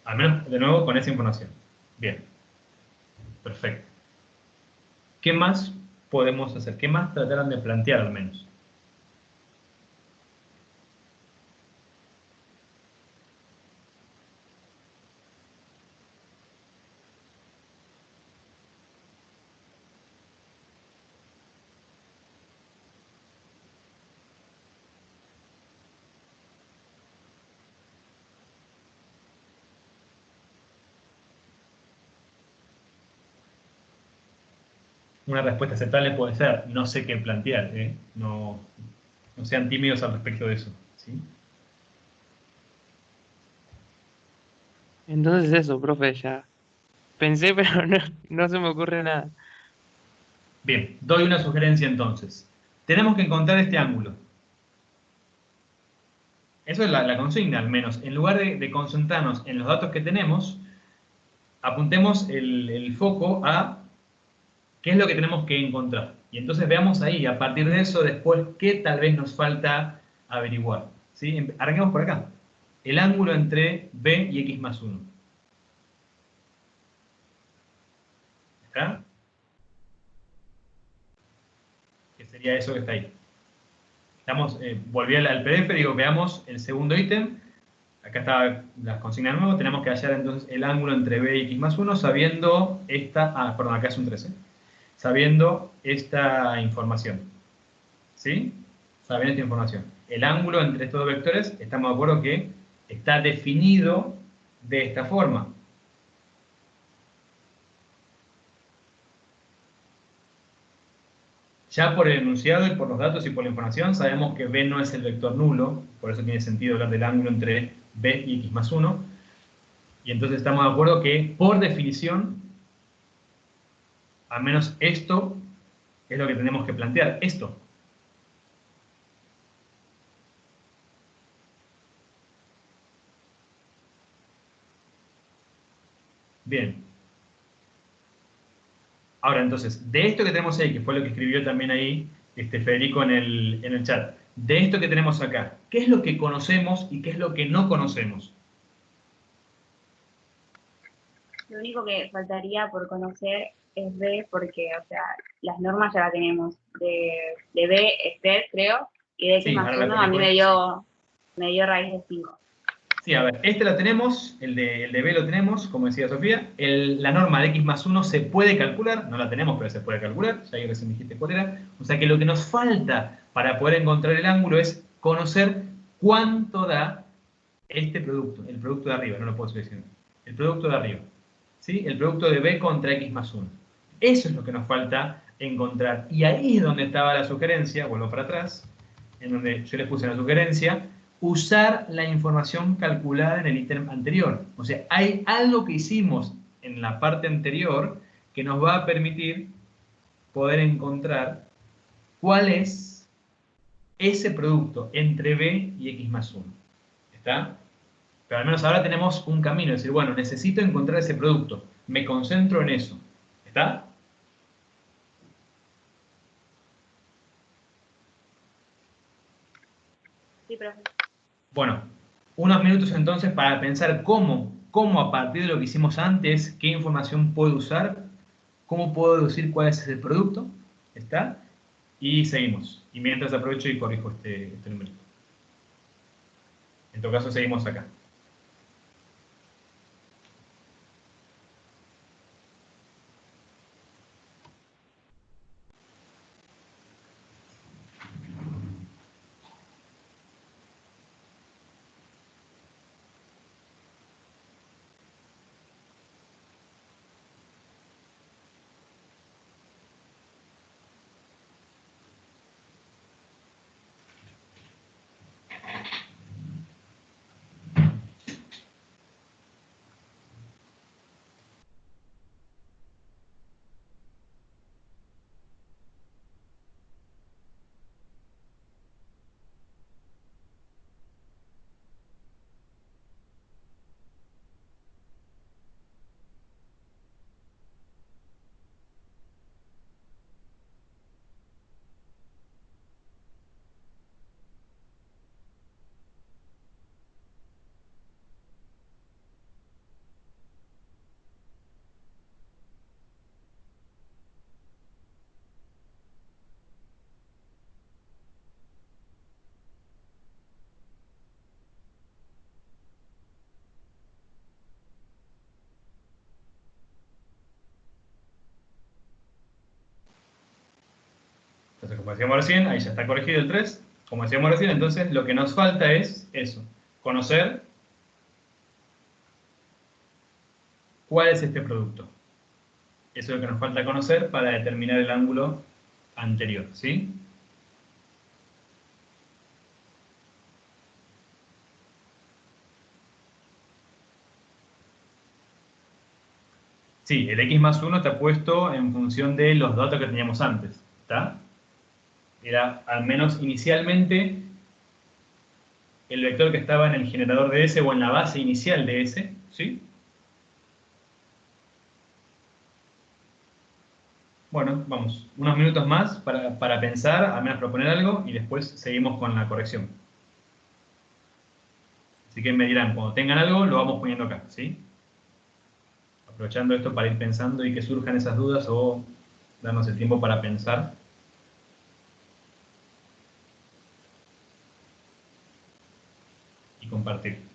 Al menos, de nuevo, con esa información. Bien. Perfecto. ¿Qué más podemos hacer? ¿Qué más trataron de plantear al menos? Una respuesta aceptable puede ser, no sé qué plantear, ¿eh? No, no sean tímidos al respecto de eso, ¿sí? Entonces eso, profe, ya. Pensé, pero no se me ocurre nada. Bien, doy una sugerencia entonces. Tenemos que encontrar este ángulo. Eso es la consigna, al menos. En lugar de concentrarnos en los datos que tenemos, apuntemos el foco a qué es lo que tenemos que encontrar. Y entonces veamos ahí, a partir de eso, después, qué tal vez nos falta averiguar. ¿Sí? Arranquemos por acá. El ángulo entre b y x más 1. ¿Está? ¿Qué sería eso que está ahí? Estamos, volví al PDF, digo, veamos el segundo ítem. Acá está la consigna de nuevo. Tenemos que hallar entonces el ángulo entre b y x más 1 sabiendo esta... Ah, perdón, acá es un 13. Sabiendo esta información. ¿Sí? Sabiendo esta información. El ángulo entre estos dos vectores, estamos de acuerdo que está definido de esta forma. Ya por el enunciado y por los datos y por la información sabemos que b no es el vector nulo, por eso tiene sentido hablar del ángulo entre b y x más 1. Y entonces estamos de acuerdo que, por definición, al menos esto es lo que tenemos que plantear. Esto. Bien. Ahora, entonces, de esto que tenemos ahí, que fue lo que escribió también ahí Federico en el chat, de esto que tenemos acá, ¿qué es lo que conocemos y qué es lo que no conocemos? Lo único que faltaría por conocer es B, porque, o sea, las normas ya las tenemos. De B es 3, creo, y de X Sí, más ahora la 1 a mí corrijo. me dio raíz de 5. Sí, a ver, este lo tenemos, el de B lo tenemos, como decía Sofía. La norma de x más 1 se puede calcular, no la tenemos, pero se puede calcular, ya ahí recién dijiste cuál era. O sea que lo que nos falta para poder encontrar el ángulo es conocer cuánto da este producto, el producto de arriba, no lo puedo seleccionar. El producto de arriba, ¿sí? El producto de B contra x más 1. Eso es lo que nos falta encontrar. Y ahí es donde estaba la sugerencia, vuelvo para atrás, en donde yo les puse la sugerencia, usar la información calculada en el ítem anterior. O sea, hay algo que hicimos en la parte anterior que nos va a permitir poder encontrar cuál es ese producto entre b y x más 1. ¿Está? Pero al menos ahora tenemos un camino, es decir, bueno, necesito encontrar ese producto. Me concentro en eso. ¿Está? Sí, profe. Bueno, unos minutos entonces para pensar cómo a partir de lo que hicimos antes, qué información puedo usar, cómo puedo deducir cuál es ese producto, ¿está? Y seguimos. Y mientras aprovecho y corrijo este numerito. En todo caso, seguimos acá. Entonces, como decíamos recién, ahí ya está corregido el 3. Como decíamos recién, entonces lo que nos falta es eso, conocer cuál es este producto. Eso es lo que nos falta conocer para determinar el ángulo anterior, ¿sí? Sí, el x más 1 está puesto en función de los datos que teníamos antes, ¿está? Era, al menos inicialmente, el vector que estaba en el generador de S o en la base inicial de S, ¿sí? Bueno, vamos, unos minutos más para pensar, al menos proponer algo, y después seguimos con la corrección. Así que me dirán, cuando tengan algo, lo vamos poniendo acá, ¿sí? Aprovechando esto para ir pensando y que surjan esas dudas o darnos el tiempo para pensar. Y compartir.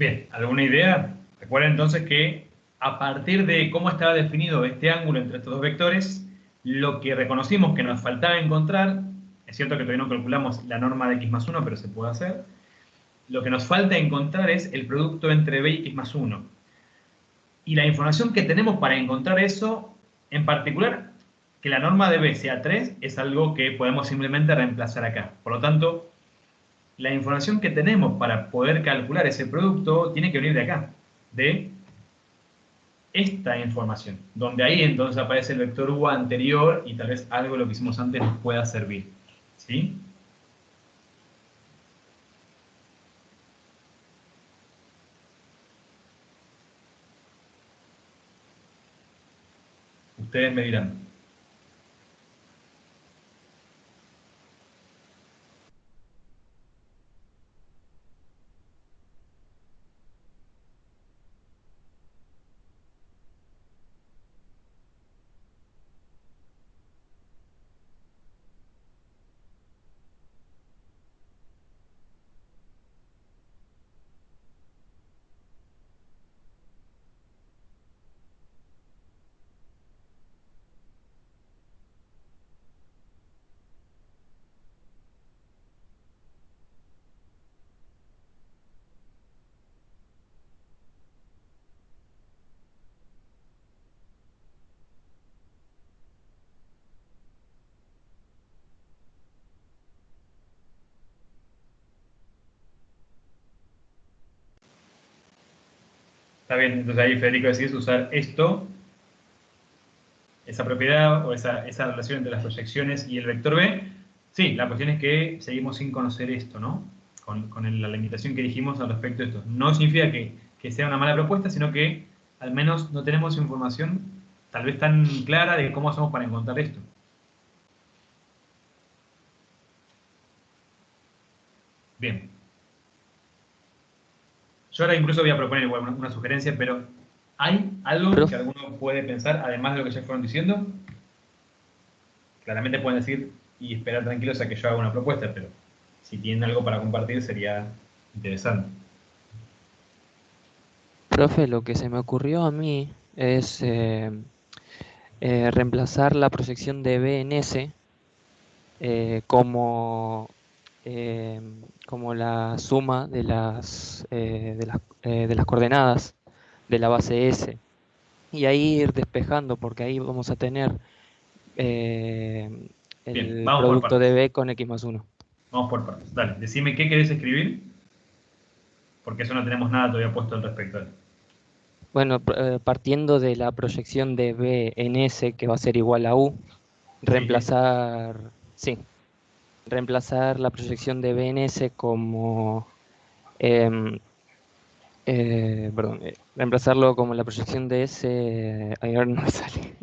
Bien, ¿alguna idea? Recuerden entonces que a partir de cómo estaba definido este ángulo entre estos dos vectores, lo que reconocimos que nos faltaba encontrar, es cierto que todavía no calculamos la norma de x más 1, pero se puede hacer, lo que nos falta encontrar es el producto entre b y x más 1. Y la información que tenemos para encontrar eso, en particular, que la norma de b sea 3, es algo que podemos simplemente reemplazar acá. Por lo tanto, la información que tenemos para poder calcular ese producto tiene que venir de acá, de esta información, donde ahí entonces aparece el vector u anterior y tal vez algo de lo que hicimos antes nos pueda servir. ¿Sí? Ustedes me dirán. Está bien, entonces ahí Federico decís usar esto, esa propiedad o esa relación entre las proyecciones y el vector B. Sí, la cuestión es que seguimos sin conocer esto, ¿no? Con la limitación que dijimos al respecto de esto. No significa que sea una mala propuesta, sino que al menos no tenemos información tal vez tan clara de cómo hacemos para encontrar esto. Bien. Yo ahora incluso voy a proponer igual una sugerencia, pero ¿hay algo que alguno puede pensar, además de lo que ya fueron diciendo? Claramente pueden decir y esperar tranquilos a que yo haga una propuesta, pero si tienen algo para compartir sería interesante. Profe, lo que se me ocurrió a mí es reemplazar la proyección de B en S como la suma de las coordenadas de la base S. Y ahí ir despejando, porque ahí vamos a tener Bien, el vamos por producto de partes. B con X más 1. Vamos por partes. Dale, decime qué querés escribir, porque eso no tenemos nada todavía puesto al respecto. Dale. Bueno, partiendo de la proyección de B en S, que va a ser igual a U, reemplazar la proyección de B en S como... reemplazarlo como la proyección de S... ahora no me sale.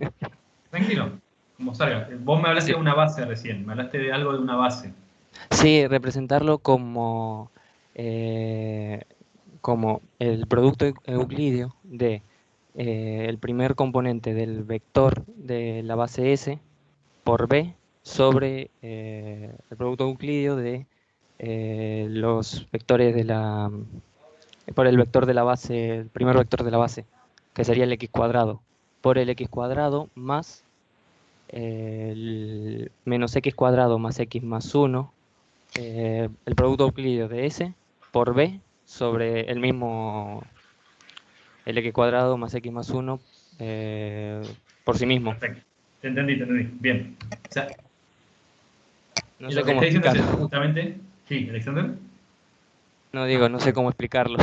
Tranquilo, como salga. Vos me hablaste de una base recién, me hablaste de algo de una base. Sí, representarlo como el producto euclidio de el primer componente del vector de la base S por B sobre el producto euclidio de los vectores por el vector de la base, el primer vector de la base, que sería el x cuadrado, por el x cuadrado más el menos x cuadrado más x más 1, el producto euclidio de S por B sobre el mismo, el x cuadrado más x más 1 por sí mismo. Perfecto. Te entendí. Bien. O sea, No lo sé que cómo está diciendo es explicarlo. justamente... Sí, Alexander. No sé cómo explicarlo.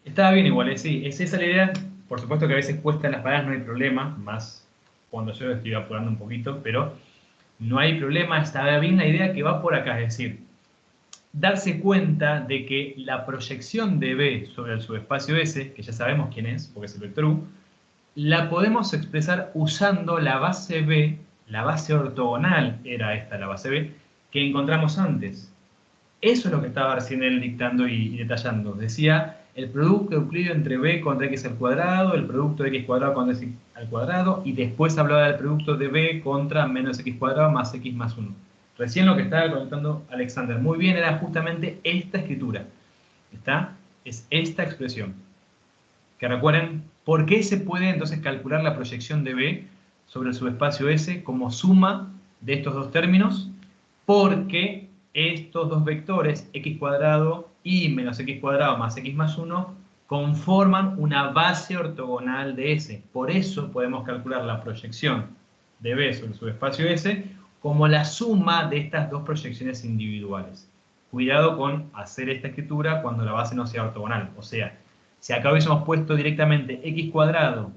Estaba bien igual, sí. Es esa la idea. Por supuesto que a veces cuesta las palabras, no hay problema, más cuando yo estoy apurando un poquito, pero no hay problema, está bien la idea que va por acá, es decir, darse cuenta de que la proyección de B sobre el subespacio S, que ya sabemos quién es, porque es el vector U, la podemos expresar usando la base B, la base ortogonal era esta, la base B, que encontramos antes. Eso es lo que estaba recién él dictando y detallando. Decía el producto euclidio entre b contra x al cuadrado, el producto de x cuadrado contra x al cuadrado, y después hablaba del producto de b contra menos x cuadrado más x más 1. Recién lo que estaba comentando Alexander muy bien era justamente esta escritura. ¿Está? Es esta expresión. Que recuerden, ¿por qué se puede entonces calcular la proyección de b sobre el subespacio S como suma de estos dos términos? Porque estos dos vectores, x cuadrado y menos x cuadrado más x más 1, conforman una base ortogonal de S. Por eso podemos calcular la proyección de B sobre el subespacio S como la suma de estas dos proyecciones individuales. Cuidado con hacer esta escritura cuando la base no sea ortogonal. O sea, si acá hubiésemos puesto directamente x cuadrado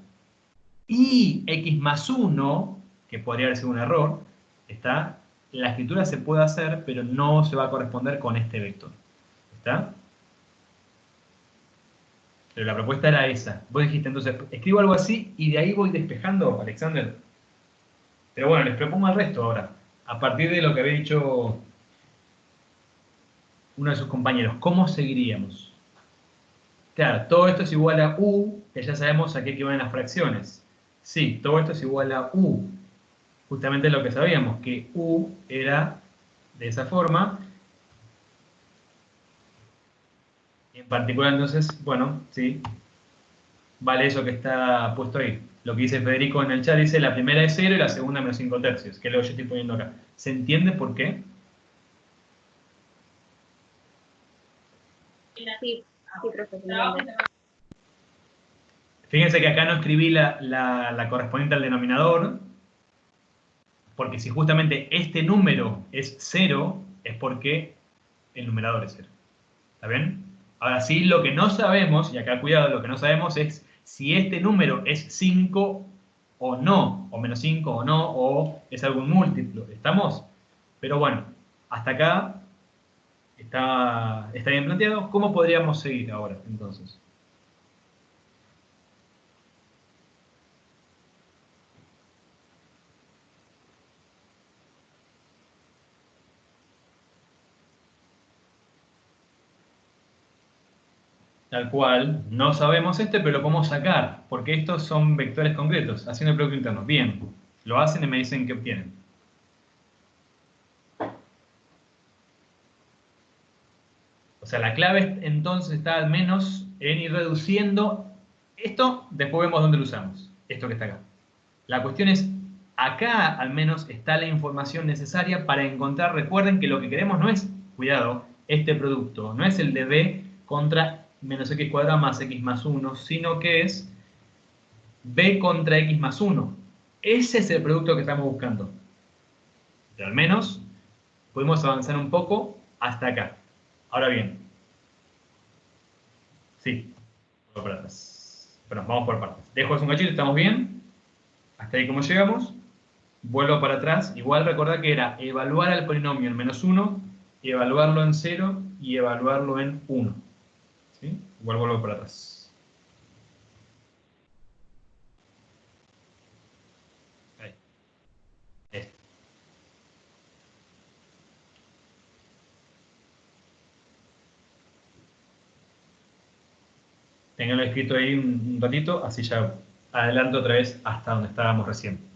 y x más 1, que podría haber sido un error, ¿está? La escritura se puede hacer, pero no se va a corresponder con este vector. ¿Está? Pero la propuesta era esa. Vos dijiste, entonces, escribo algo así y de ahí voy despejando, Alexander. Pero bueno, les propongo el resto ahora. A partir de lo que había dicho uno de sus compañeros, ¿cómo seguiríamos? Claro, todo esto es igual a u, que ya sabemos a qué equivalen las fracciones. Sí, todo esto es igual a u. Justamente lo que sabíamos, que u era de esa forma. En particular, entonces, bueno, sí, vale eso que está puesto ahí. Lo que dice Federico en el chat dice, la primera es 0 y la segunda menos 5 tercios, que es lo que yo estoy poniendo acá. ¿Se entiende por qué? Sí, profesor. Fíjense que acá no escribí la correspondiente al denominador, porque si justamente este número es 0, es porque el numerador es 0. ¿Está bien? Ahora sí, lo que no sabemos, y acá cuidado, lo que no sabemos es si este número es 5 o no, o menos 5 o no, o es algún múltiplo. ¿Estamos? Pero bueno, hasta acá está bien planteado. ¿Cómo podríamos seguir ahora, entonces? Tal cual, no sabemos pero lo podemos sacar, porque estos son vectores concretos, haciendo el producto interno. Bien, lo hacen y me dicen qué obtienen. O sea, la clave entonces está al menos en ir reduciendo esto, después vemos dónde lo usamos, esto que está acá. La cuestión es, acá al menos está la información necesaria para encontrar, recuerden que lo que queremos no es, cuidado, este producto, no es el de b contra menos x cuadrado más x más 1, sino que es b contra x más 1. Ese es el producto que estamos buscando. Pero al menos podemos avanzar un poco hasta acá. Ahora bien, sí, vuelvo para atrás. Bueno, vamos por partes. Dejo eso un cachito, ¿estamos bien? Hasta ahí como llegamos. Vuelvo para atrás. Igual recordad que era evaluar al polinomio en menos 1, evaluarlo en 0 y evaluarlo en 1. ¿Sí? Igual vuelvo para atrás. Ahí. Este. Ténganlo escrito ahí un ratito, así ya adelanto otra vez hasta donde estábamos recién.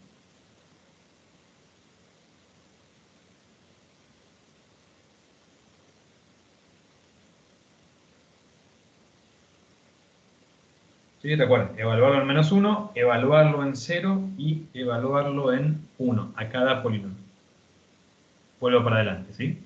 ¿Sí? Recuerden, evaluarlo en menos 1, evaluarlo en 0 y evaluarlo en 1 a cada polinomio. Vuelvo para adelante, ¿sí?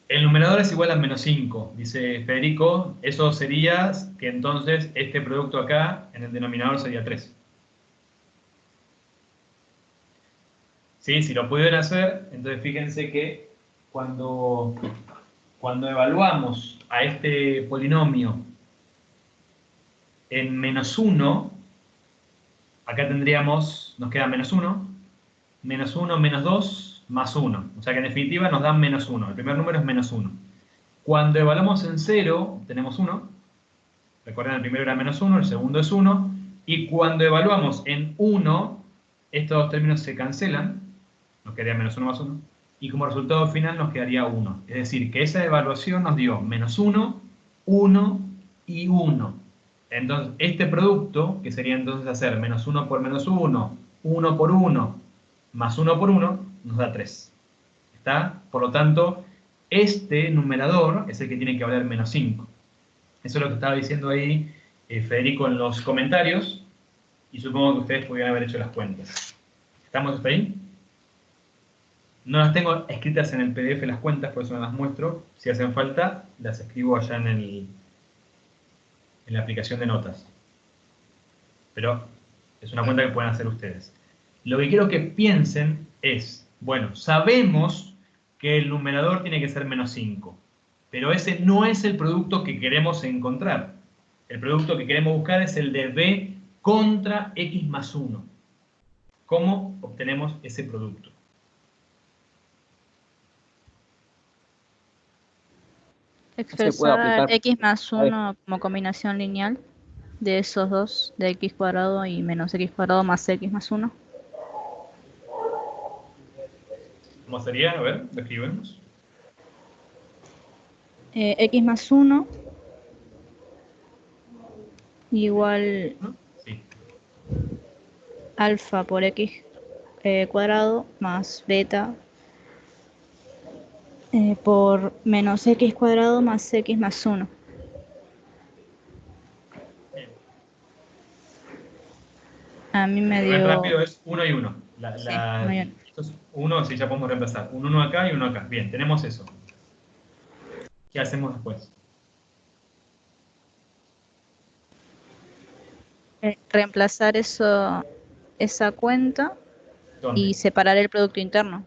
El numerador es igual a menos 5, dice Federico. Eso sería que entonces este producto acá en el denominador sería 3. ¿Sí? Si lo pudieran hacer, entonces fíjense que cuando evaluamos a este polinomio en menos 1, acá tendríamos, nos queda menos 1, menos 2, más 1. O sea que en definitiva nos dan menos 1. El primer número es menos 1. Cuando evaluamos en 0, tenemos 1. Recuerden, el primero era menos 1, el segundo es 1. Y cuando evaluamos en 1, estos dos términos se cancelan. Nos quedaría menos 1 más 1. Y como resultado final nos quedaría 1. Es decir, que esa evaluación nos dio menos 1, 1 y 1. Entonces, este producto, que sería entonces hacer menos 1 por menos 1, 1 por 1, más 1 por 1, nos da 3. ¿Está? Por lo tanto, este numerador es el que tiene que valer menos 5. Eso es lo que estaba diciendo ahí Federico en los comentarios, y supongo que ustedes podrían haber hecho las cuentas. ¿Estamos hasta ahí? No las tengo escritas en el PDF las cuentas, por eso no las muestro. Si hacen falta, las escribo allá en la aplicación de notas. Pero es una cuenta que pueden hacer ustedes. Lo que quiero que piensen es, bueno, sabemos que el numerador tiene que ser menos 5, pero ese no es el producto que queremos encontrar. El producto que queremos buscar es el de b contra x más 1. ¿Cómo obtenemos ese producto? Expresar aplicar. x más 1 como combinación lineal de esos dos, de x cuadrado y menos x cuadrado más x más 1. ¿Cómo sería? A ver, lo escribimos. X más 1 igual ¿No? Sí. alfa por x cuadrado más beta por menos x cuadrado más x más 1. Bien. A mí me Lo ven dio... rápido, es 1 y 1. Sí, 1 y 1. Esto es 1, sí, ya podemos reemplazar. Un 1 acá y uno acá. Bien, tenemos eso. ¿Qué hacemos después? Reemplazar esa cuenta ¿Dónde? y separar el producto interno.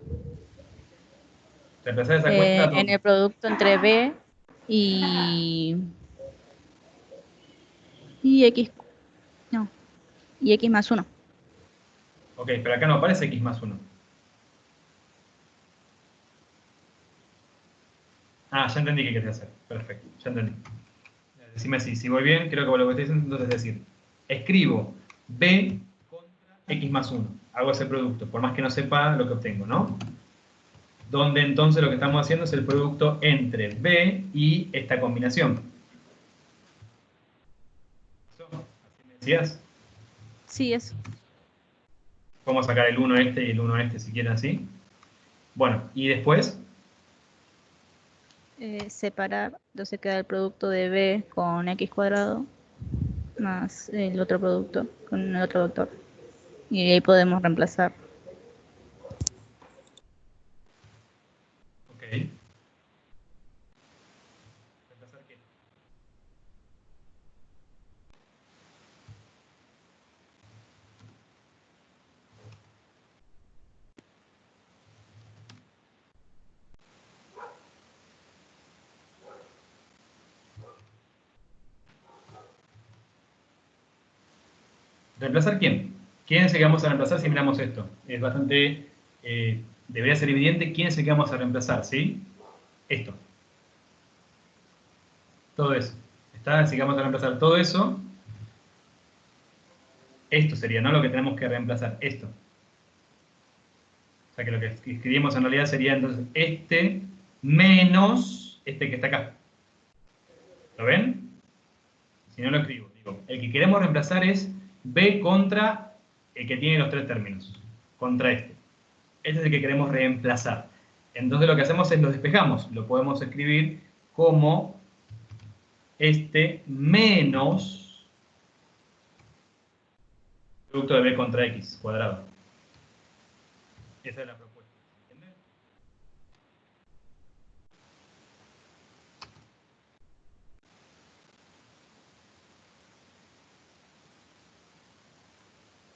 ¿Reemplazar esa cuenta En dónde? el producto entre b y x, no, y x más 1. Ok, pero acá no aparece x más 1. Ah, ya entendí qué querés hacer. Perfecto, ya entendí. Decime si voy bien, creo que lo que estoy diciendo entonces es decir, escribo b contra x más 1. Hago ese producto, por más que no sepa lo que obtengo, ¿no? Donde entonces lo que estamos haciendo es el producto entre b y esta combinación. ¿Eso? ¿Así me decías? Sí, eso. Vamos a sacar el 1 este y el 1 este si quieren así. Bueno, y después, Separar, entonces queda el producto de b con x cuadrado más el otro producto con el otro vector. Y ahí podemos reemplazar. ok. ¿Reemplazar qué? ¿Reemplazar quién? ¿Quién es el que vamos a reemplazar si miramos esto? Es bastante... debería ser evidente quién es el que vamos a reemplazar, ¿sí? Esto. Todo eso. ¿Está? Así que vamos a reemplazar todo eso. Esto sería, ¿no? Lo que tenemos que reemplazar. Esto. O sea que lo que escribimos en realidad sería entonces este menos este que está acá. ¿Lo ven? Si no lo escribo. Digo, el que queremos reemplazar es b contra el que tiene los tres términos. Contra este. Este es el que queremos reemplazar. Entonces lo que hacemos es lo despejamos. Lo podemos escribir como este menos producto de b contra x cuadrado. Esa es la propuesta. ¿Entienden?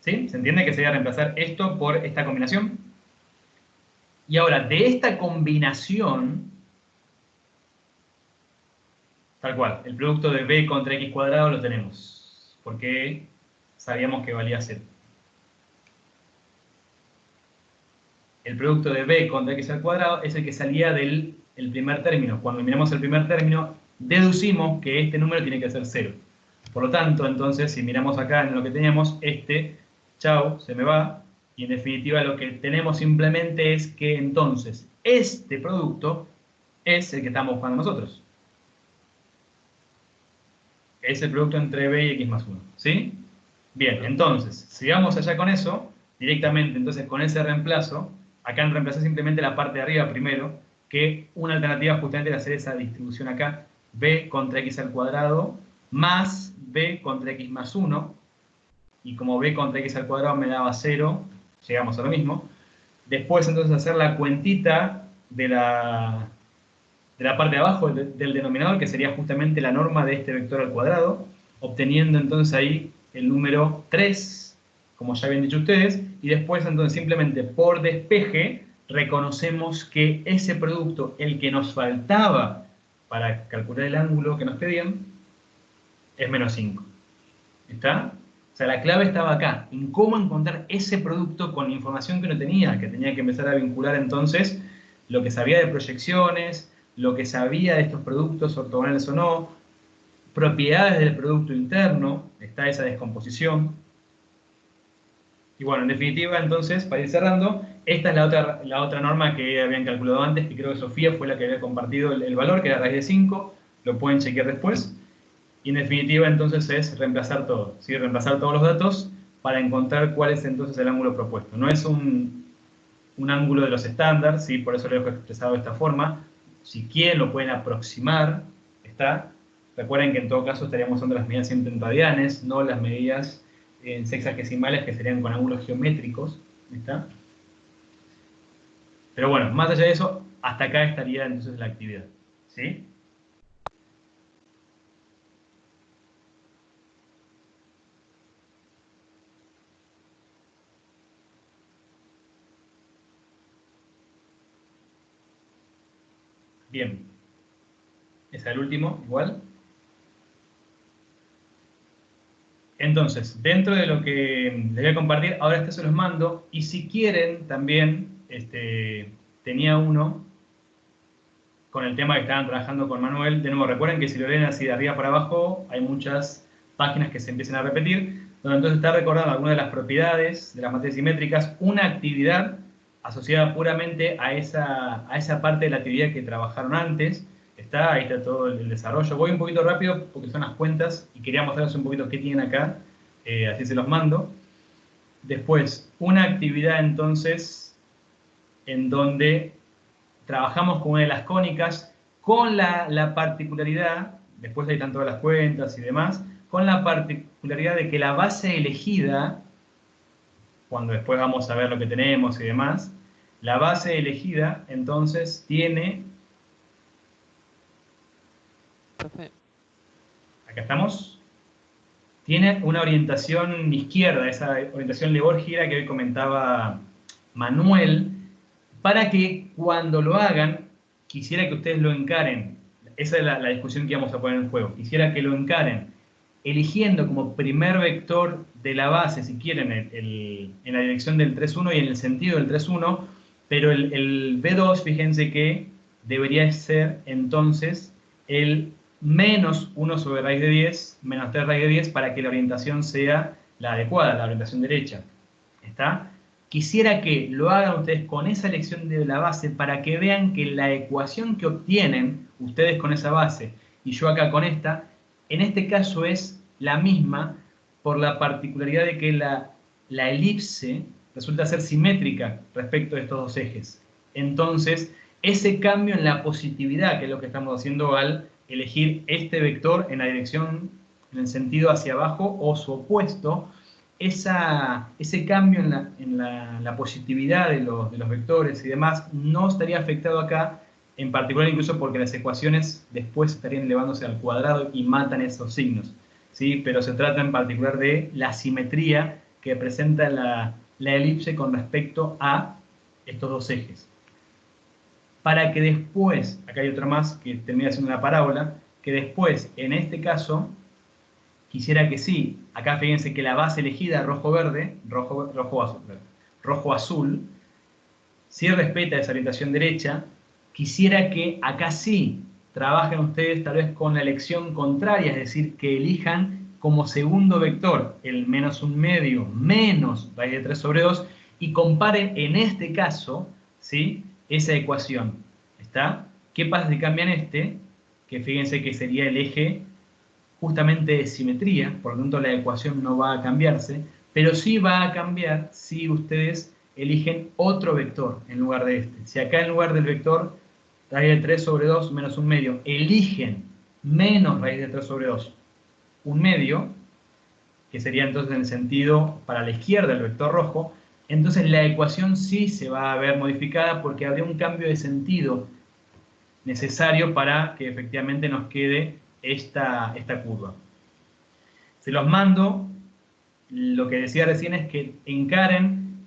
¿Sí? ¿Se entiende que sería reemplazar esto por esta combinación? Y ahora, de esta combinación, tal cual, el producto de b contra x cuadrado lo tenemos. Porque sabíamos que valía 0. El producto de b contra x al cuadrado es el que salía del primer término. Cuando miramos el primer término, deducimos que este número tiene que ser 0. Por lo tanto, entonces, si miramos acá en lo que teníamos, chau, se me va, y en definitiva lo que tenemos simplemente es que entonces este producto es el que estamos buscando nosotros. Es el producto entre b y x más 1, ¿sí? Bien, entonces, si vamos allá con eso, directamente entonces con ese reemplazo, acá en reemplazar simplemente la parte de arriba primero, que una alternativa justamente era hacer esa distribución acá, b contra x al cuadrado más b contra x más 1, y como b contra x al cuadrado me daba 0, llegamos a lo mismo. Después entonces hacer la cuentita de la parte de abajo del denominador, que sería justamente la norma de este vector al cuadrado, obteniendo entonces ahí el número 3, como ya habían dicho ustedes, y después entonces simplemente por despeje reconocemos que ese producto, el que nos faltaba para calcular el ángulo que nos pedían, es menos 5. ¿Está? O sea, la clave estaba acá, en cómo encontrar ese producto con información que no tenía, que tenía que empezar a vincular entonces lo que sabía de proyecciones, lo que sabía de estos productos ortogonales o no, propiedades del producto interno, está esa descomposición. Y bueno, en definitiva, entonces, para ir cerrando, esta es la otra norma que habían calculado antes, que creo que Sofía fue la que había compartido el valor, que era raíz de 5, lo pueden chequear después. Y en definitiva, entonces, es reemplazar todo, ¿sí? Reemplazar todos los datos para encontrar cuál es entonces el ángulo propuesto. No es un ángulo de los estándares, ¿sí? Por eso lo he expresado de esta forma. Si quieren, lo pueden aproximar, ¿está? Recuerden que en todo caso estaríamos usando las medidas siempre en radianes, no las medidas en sexagesimales, que serían con ángulos geométricos, ¿está? Pero bueno, más allá de eso, hasta acá estaría entonces la actividad, ¿sí? Bien. Ese es el último, igual. Entonces, dentro de lo que les voy a compartir, ahora este se los mando, y si quieren también, tenía uno con el tema que estaban trabajando con Manuel. De nuevo, recuerden que si lo leen así de arriba para abajo, hay muchas páginas que se empiezan a repetir, donde entonces está recordando algunas de las propiedades de las matrices simétricas, una actividad asociada puramente a esa parte de la actividad que trabajaron antes. Ahí está todo el desarrollo. Voy un poquito rápido porque son las cuentas y quería mostrarles un poquito qué tienen acá, así se los mando. Después, una actividad entonces en donde trabajamos con una de las cónicas con la particularidad, después ahí están todas las cuentas y demás, con la particularidad de que la base elegida, cuando después vamos a ver lo que tenemos y demás, la base elegida entonces tiene... Acá estamos. Tiene una orientación izquierda, esa orientación lebórgida que hoy comentaba Manuel, para que cuando lo hagan, quisiera que ustedes lo encaren. Esa es la discusión que vamos a poner en juego. Quisiera que lo encaren eligiendo como primer vector de la base, si quieren, en la dirección del 3,1 y en el sentido del 3,1, pero el B2, fíjense que debería ser entonces el menos 1 sobre raíz de 10, menos 3 raíz de 10, para que la orientación sea la adecuada, la orientación derecha. ¿Está? Quisiera que lo hagan ustedes con esa elección de la base para que vean que la ecuación que obtienen ustedes con esa base y yo acá con esta, en este caso es la misma por la particularidad de que la elipse resulta ser simétrica respecto de estos dos ejes. Entonces, ese cambio en la positividad, que es lo que estamos haciendo al elegir este vector en la dirección, en el sentido hacia abajo o su opuesto, ese cambio en la positividad de los vectores y demás no estaría afectado acá, en particular incluso porque las ecuaciones después estarían elevándose al cuadrado y matan esos signos, ¿sí? Pero se trata en particular de la simetría que presenta la elipse con respecto a estos dos ejes. Para que después, acá hay otra más que termina siendo una parábola, que después, en este caso, quisiera que sí, acá fíjense que la base elegida rojo-verde, rojo-azul, si respeta esa orientación derecha, quisiera que acá sí trabajen ustedes tal vez con la elección contraria, es decir, que elijan como segundo vector el menos 1/2 menos raíz de 3 sobre 2 y comparen en este caso, ¿sí?, esa ecuación. ¿Está? ¿Qué pasa si cambian este? Que fíjense que sería el eje justamente de simetría, por lo tanto la ecuación no va a cambiarse, pero sí va a cambiar si ustedes eligen otro vector en lugar de este. Si acá en lugar del vector raíz de 3 sobre 2 menos 1/2 eligen menos raíz de 3 sobre 2 1/2, que sería entonces en el sentido para la izquierda el vector rojo, entonces la ecuación sí se va a ver modificada porque habría un cambio de sentido necesario para que efectivamente nos quede esta curva. Se los mando. Lo que decía recién es que encaren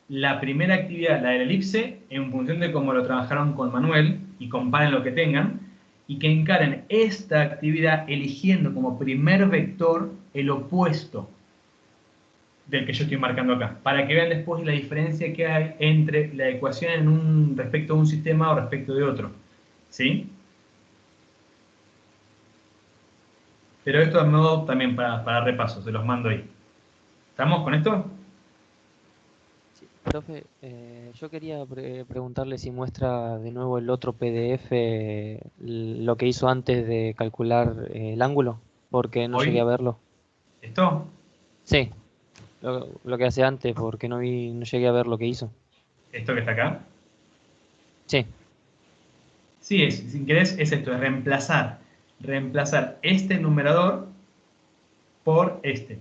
la primera actividad, la de la elipse, en función de cómo lo trabajaron con Manuel y comparen lo que tengan, y que encaren esta actividad eligiendo como primer vector el opuesto del que yo estoy marcando acá, para que vean después la diferencia que hay entre la ecuación respecto a un sistema o respecto de otro. ¿Sí? Pero esto a modo también para repaso, se los mando ahí. ¿Estamos con esto? Sí, profe, yo quería preguntarle si muestra de nuevo el otro PDF, lo que hizo antes de calcular el ángulo, porque no llegué a ¿Hoy? verlo. ¿Esto? Sí, lo que hace antes, porque no llegué a ver lo que hizo. ¿Esto que está acá? Sí, Sí, si querés, es esto, es reemplazar este numerador por este.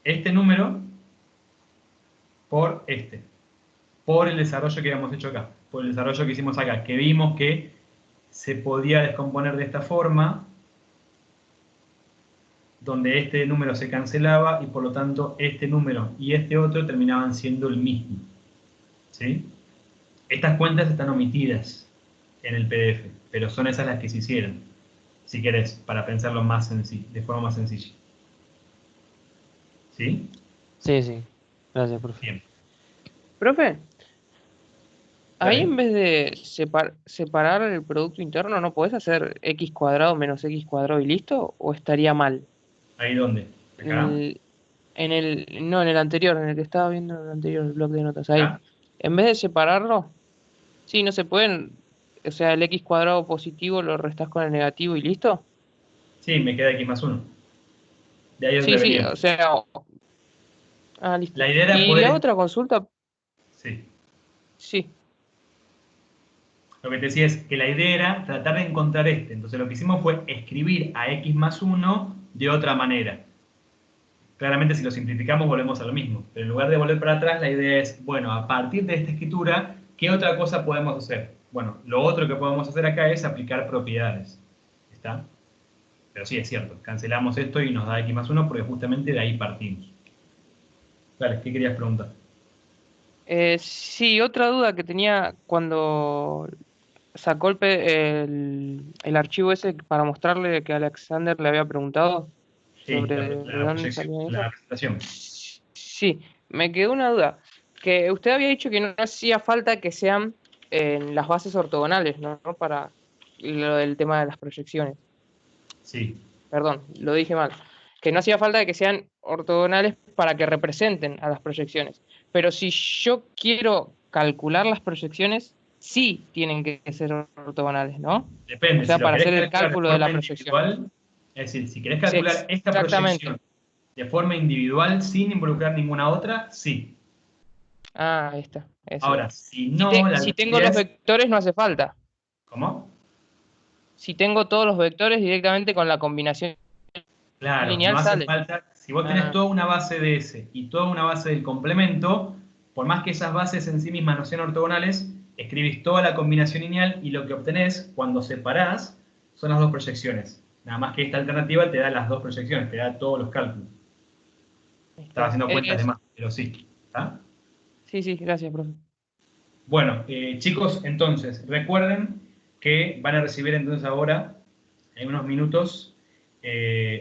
Este número por este. Por el desarrollo que habíamos hecho acá. Por el desarrollo que hicimos acá. Que vimos que se podía descomponer de esta forma, donde este número se cancelaba y por lo tanto este número y este otro terminaban siendo el mismo. ¿Sí? Estas cuentas están omitidas en el PDF, pero son esas las que se hicieron, si querés, para pensarlo más de forma más sencilla. ¿Sí? sí, sí. Gracias, profe. Bien. Profe, ahí en Dale. vez de separar el producto interno, ¿no podés hacer x cuadrado menos x cuadrado y listo? ¿O estaría mal? ¿Ahí dónde? ¿Acá? No, en el anterior, en el que estaba viendo en el anterior bloque de notas, ahí. ¿Acá? En vez de separarlo, sí, no se pueden, o sea, el x cuadrado positivo lo restás con el negativo y listo. Sí, me queda x más 1. De ahí es donde Sí, sí, venía. o sea, listo. La idea era Y la poder... otra consulta, Sí. sí, Lo que te decía es que la idea era tratar de encontrar este. Entonces lo que hicimos fue escribir a x más 1 de otra manera. Claramente si lo simplificamos volvemos a lo mismo. Pero en lugar de volver para atrás, la idea es, bueno, a partir de esta escritura, ¿qué otra cosa podemos hacer? Bueno, lo otro que podemos hacer acá es aplicar propiedades. ¿Está? Pero sí, es cierto. Cancelamos esto y nos da x más 1 porque justamente de ahí partimos. Dale, ¿qué querías preguntar? sí, otra duda que tenía cuando sacó el archivo ese para mostrarle que Alexander le había preguntado Sí, sobre de dónde salía la eso. presentación. Sí, me quedó una duda. Que usted había dicho que no hacía falta que sean en las bases ortogonales, ¿no? Para lo del tema de las proyecciones. Sí. Perdón, lo dije mal. Que no hacía falta de que sean ortogonales para que representen a las proyecciones. Pero si yo quiero calcular las proyecciones, sí tienen que ser ortogonales, ¿no? O Depende, si sea, lo para querés hacer el calcular de cálculo de forma la proyección. individual, es decir, si querés Sí, calcular esta exactamente. proyección de forma individual sin involucrar ninguna otra, sí. Ah, ahí está. Eso Ahora, era. si no, la Si tengo idea los es... vectores, no hace falta. ¿Cómo? Si tengo todos los vectores directamente con la combinación Claro, no lineal, hace sale. falta... Si vos tenés Ah, toda una base de S y toda una base del complemento, por más que esas bases en sí mismas no sean ortogonales, escribís toda la combinación lineal y lo que obtenés cuando separás son las dos proyecciones. Nada más que esta alternativa te da las dos proyecciones, te da todos los cálculos. ahí Estaba está. haciendo cuentas de más, pero sí. ¿Está? Sí, sí, gracias, profe. Bueno, chicos, entonces, recuerden que van a recibir entonces ahora, en unos minutos,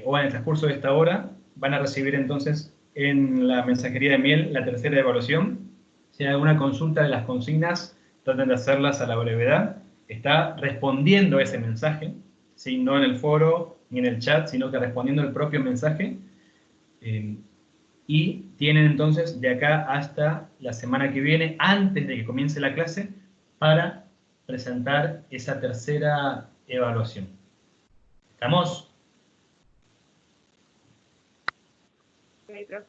o en el transcurso de esta hora, van a recibir entonces en la mensajería de Miel la tercera evaluación. Si hay alguna consulta de las consignas, traten de hacerlas a la brevedad. Está respondiendo ese mensaje, ¿sí? No en el foro ni en el chat, sino que respondiendo el propio mensaje. Eh, y tienen entonces de acá hasta la semana que viene, antes de que comience la clase, para presentar esa tercera evaluación. ¿Estamos? Ok, profe.